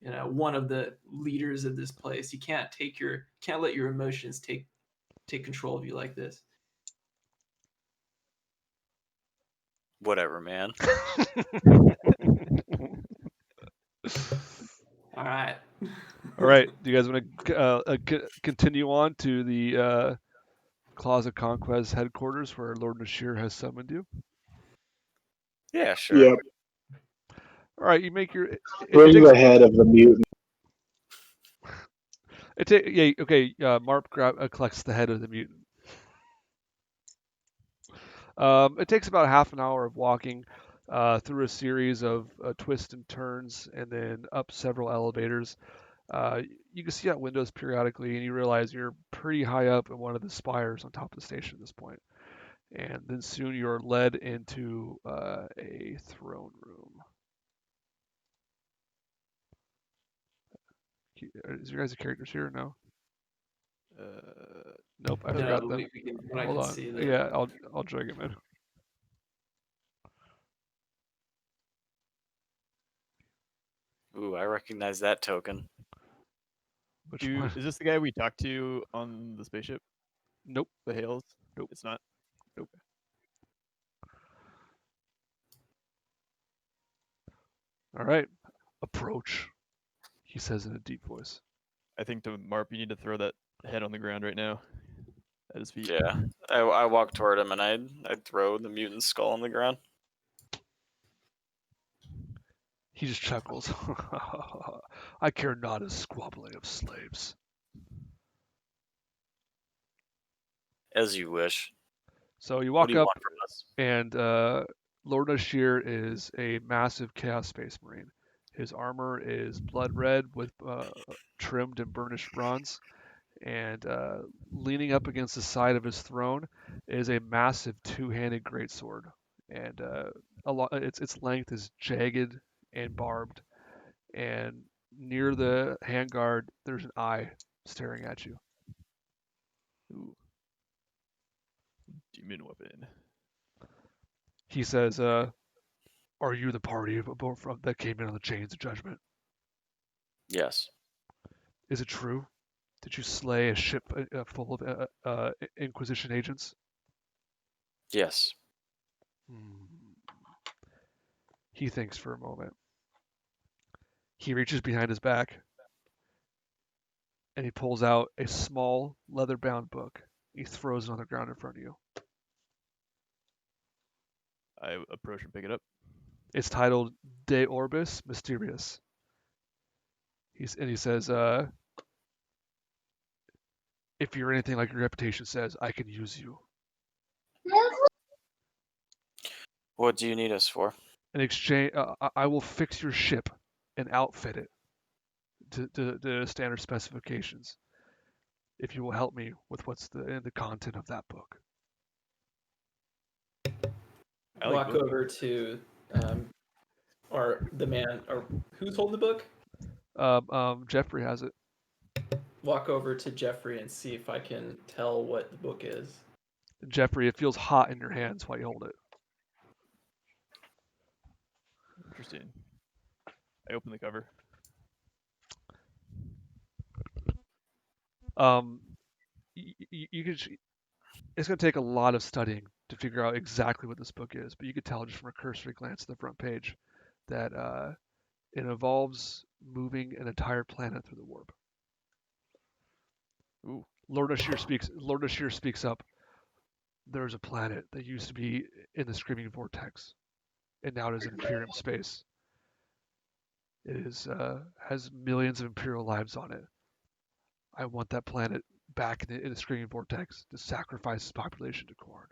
one of the leaders of this place. You can't let your emotions take control of you like this." Whatever, man. All right. All right. Do you guys want to continue on to the Closet Conquest headquarters where Lord Nashir has summoned you? Yeah, sure. Yep. All right. You make your. Where's the head of the mutant? Okay. Marp collects the head of the mutant. It takes about half an hour of walking through a series of twists and turns, and then up several elevators. You can see out windows periodically, and you realize you're pretty high up in one of the spires on top of the station at this point. And then soon you're led into a throne room. Is your guys' characters here or no? Nope, I forgot them. Hold on. Yeah, I'll drag him in. Ooh, I recognize that token. Which one? Is this the guy we talked to on the spaceship? Nope. The Hales? Nope. It's not? Nope. All right. Approach, he says in a deep voice. I think to Marp, you need to throw that head on the ground right now at his feet. Yeah. I walk toward him and I throw the mutant skull on the ground. He just chuckles. I care not a squabbling of slaves. As you wish. So you What walk do you up, want from us? and Lord Ashir is a massive Chaos Space Marine. His armor is blood red with trimmed and burnished bronze, and leaning up against the side of his throne is a massive two-handed greatsword, and its length is jagged and barbed, and near the handguard there's an eye staring at you. Ooh. Demon weapon. He says, "Are you the party that came in on the chains of judgment? Yes. Is it true? Did you slay a ship full of Inquisition agents?" Yes. He thinks for a moment. He reaches behind his back and he pulls out a small leather-bound book. He throws it on the ground in front of you. I approach and pick it up. It's titled De Orbis Mysterious. He says, "If you're anything like your reputation says, I can use you. What do you need us for? In exchange, I will fix your ship and outfit it to standard specifications. If you will help me with what's in the content of that book." Walk over to, or the man, or who's holding the book? Jeffrey has it. Walk over to Jeffrey and see if I can tell what the book is. Jeffrey, it feels hot in your hands while you hold it. Interesting. I open the cover. You could. It's going to take a lot of studying to figure out exactly what this book is, but you could tell just from a cursory glance at the front page that it involves moving an entire planet through the warp. Ooh. Lord Ashir speaks up. There's a planet that used to be in the Screaming Vortex, and now it is in Imperium space. It has millions of Imperial lives on it. I want that planet back in the Screaming Vortex to sacrifice its population to Khorne.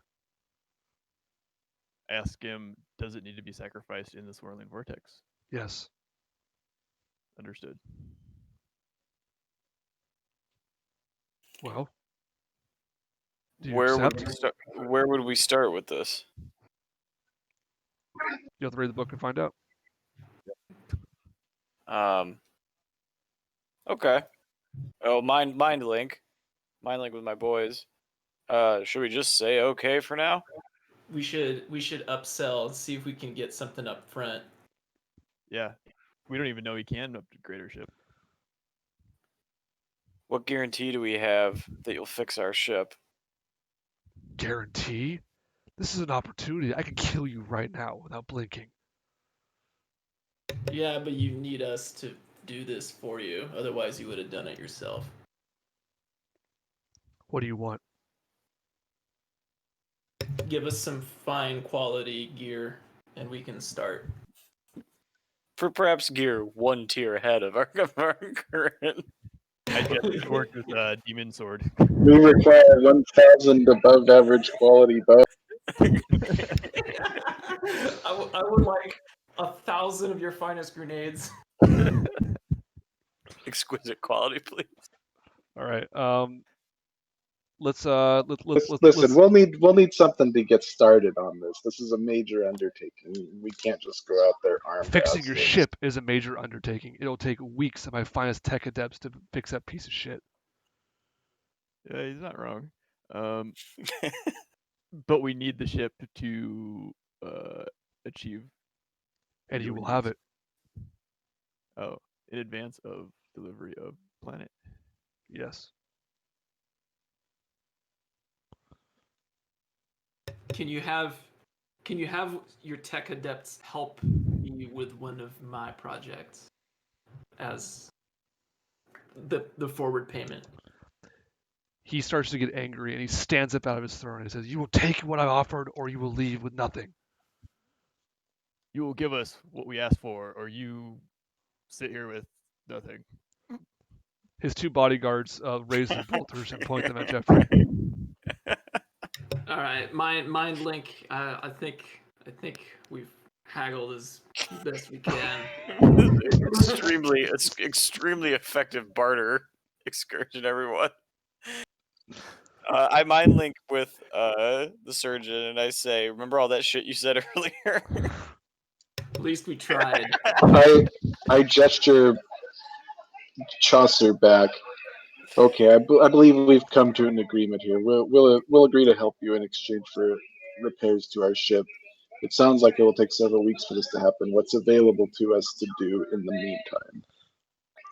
Ask him, does it need to be sacrificed in the swirling vortex? Yes. Understood. Well, Do you Where would accept? we start? Where would we start with this? You have to read the book and find out. Okay. Oh, mind link with my boys. Should we just say okay for now? We should upsell, see if we can get something up front. Yeah. We don't even know he can upgrade our ship. What guarantee do we have that you'll fix our ship? Guarantee? This is an opportunity. I could kill you right now without blinking. Yeah, but you need us to do this for you. Otherwise, you would have done it yourself. What do you want? Give us some fine quality gear, and we can start. For perhaps gear 1 tier ahead of our current. I just worked with Demon Sword. We require 1,000 above average quality bow. I would like 1,000 of your finest grenades. Exquisite quality, please. All right. Let's Listen, we'll need something to get started on this. This is a major undertaking. We can't just go out there armed. fixing your assholes. ship is a major undertaking. It'll take weeks of my finest tech adepts to fix that piece of shit. Yeah, he's not wrong. But we need the ship to achieve. And you your will have needs. it. Oh, in advance of delivery of planet. Yes. Can you have your tech adepts help me with one of my projects as the forward payment? He starts to get angry and he stands up out of his throne and he says, "You will take what I've offered or you will leave with nothing." You will give us what we asked for, or you sit here with nothing. His two bodyguards raise their bolters and point them at Jeffrey. All right, mind link. I think we've haggled as best we can. extremely effective barter excursion, everyone. I mind link with the surgeon and I say, remember all that shit you said earlier? At least we tried. I gesture Chaucer back. Okay, I believe we've come to an agreement here. We'll agree to help you in exchange for repairs to our ship. It sounds like it will take several weeks for this to happen. What's available to us to do in the meantime,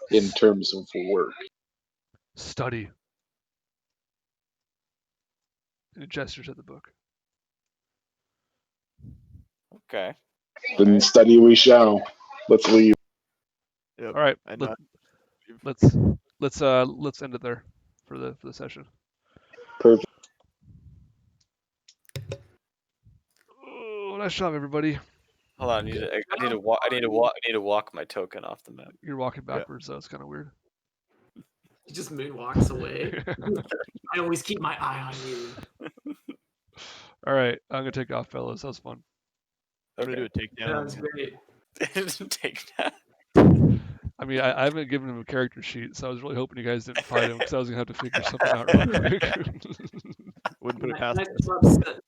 in terms of work? Study. And he gestures at the book. Okay. Then study we shall. Let's leave. Yep. All right. I know. Let's end it there for the session. Perfect. Oh, nice job, everybody. Hold on, I need to walk my token off the map. You're walking backwards, though. It's kind of weird. He just moonwalks away. I always keep my eye on you. All right, I'm gonna take off, fellas. That was fun. I'm gonna do a takedown. That was great. Take that. I mean, I haven't given him a character sheet, so I was really hoping you guys didn't fight him because I was gonna have to figure something out real quick. Wouldn't put it past Nice us. job setting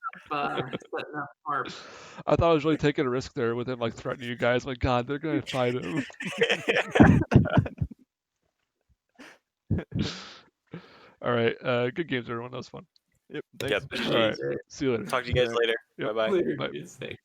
up Harp. I thought I was really taking a risk there with him, like threatening you guys. My God, they're gonna fight him. All right, good games, everyone. That was fun. Yep. Thanks. Yep. All right, see you later. Talk to you guys later. Yep. Bye bye. Later, Bye. dudes. Thanks.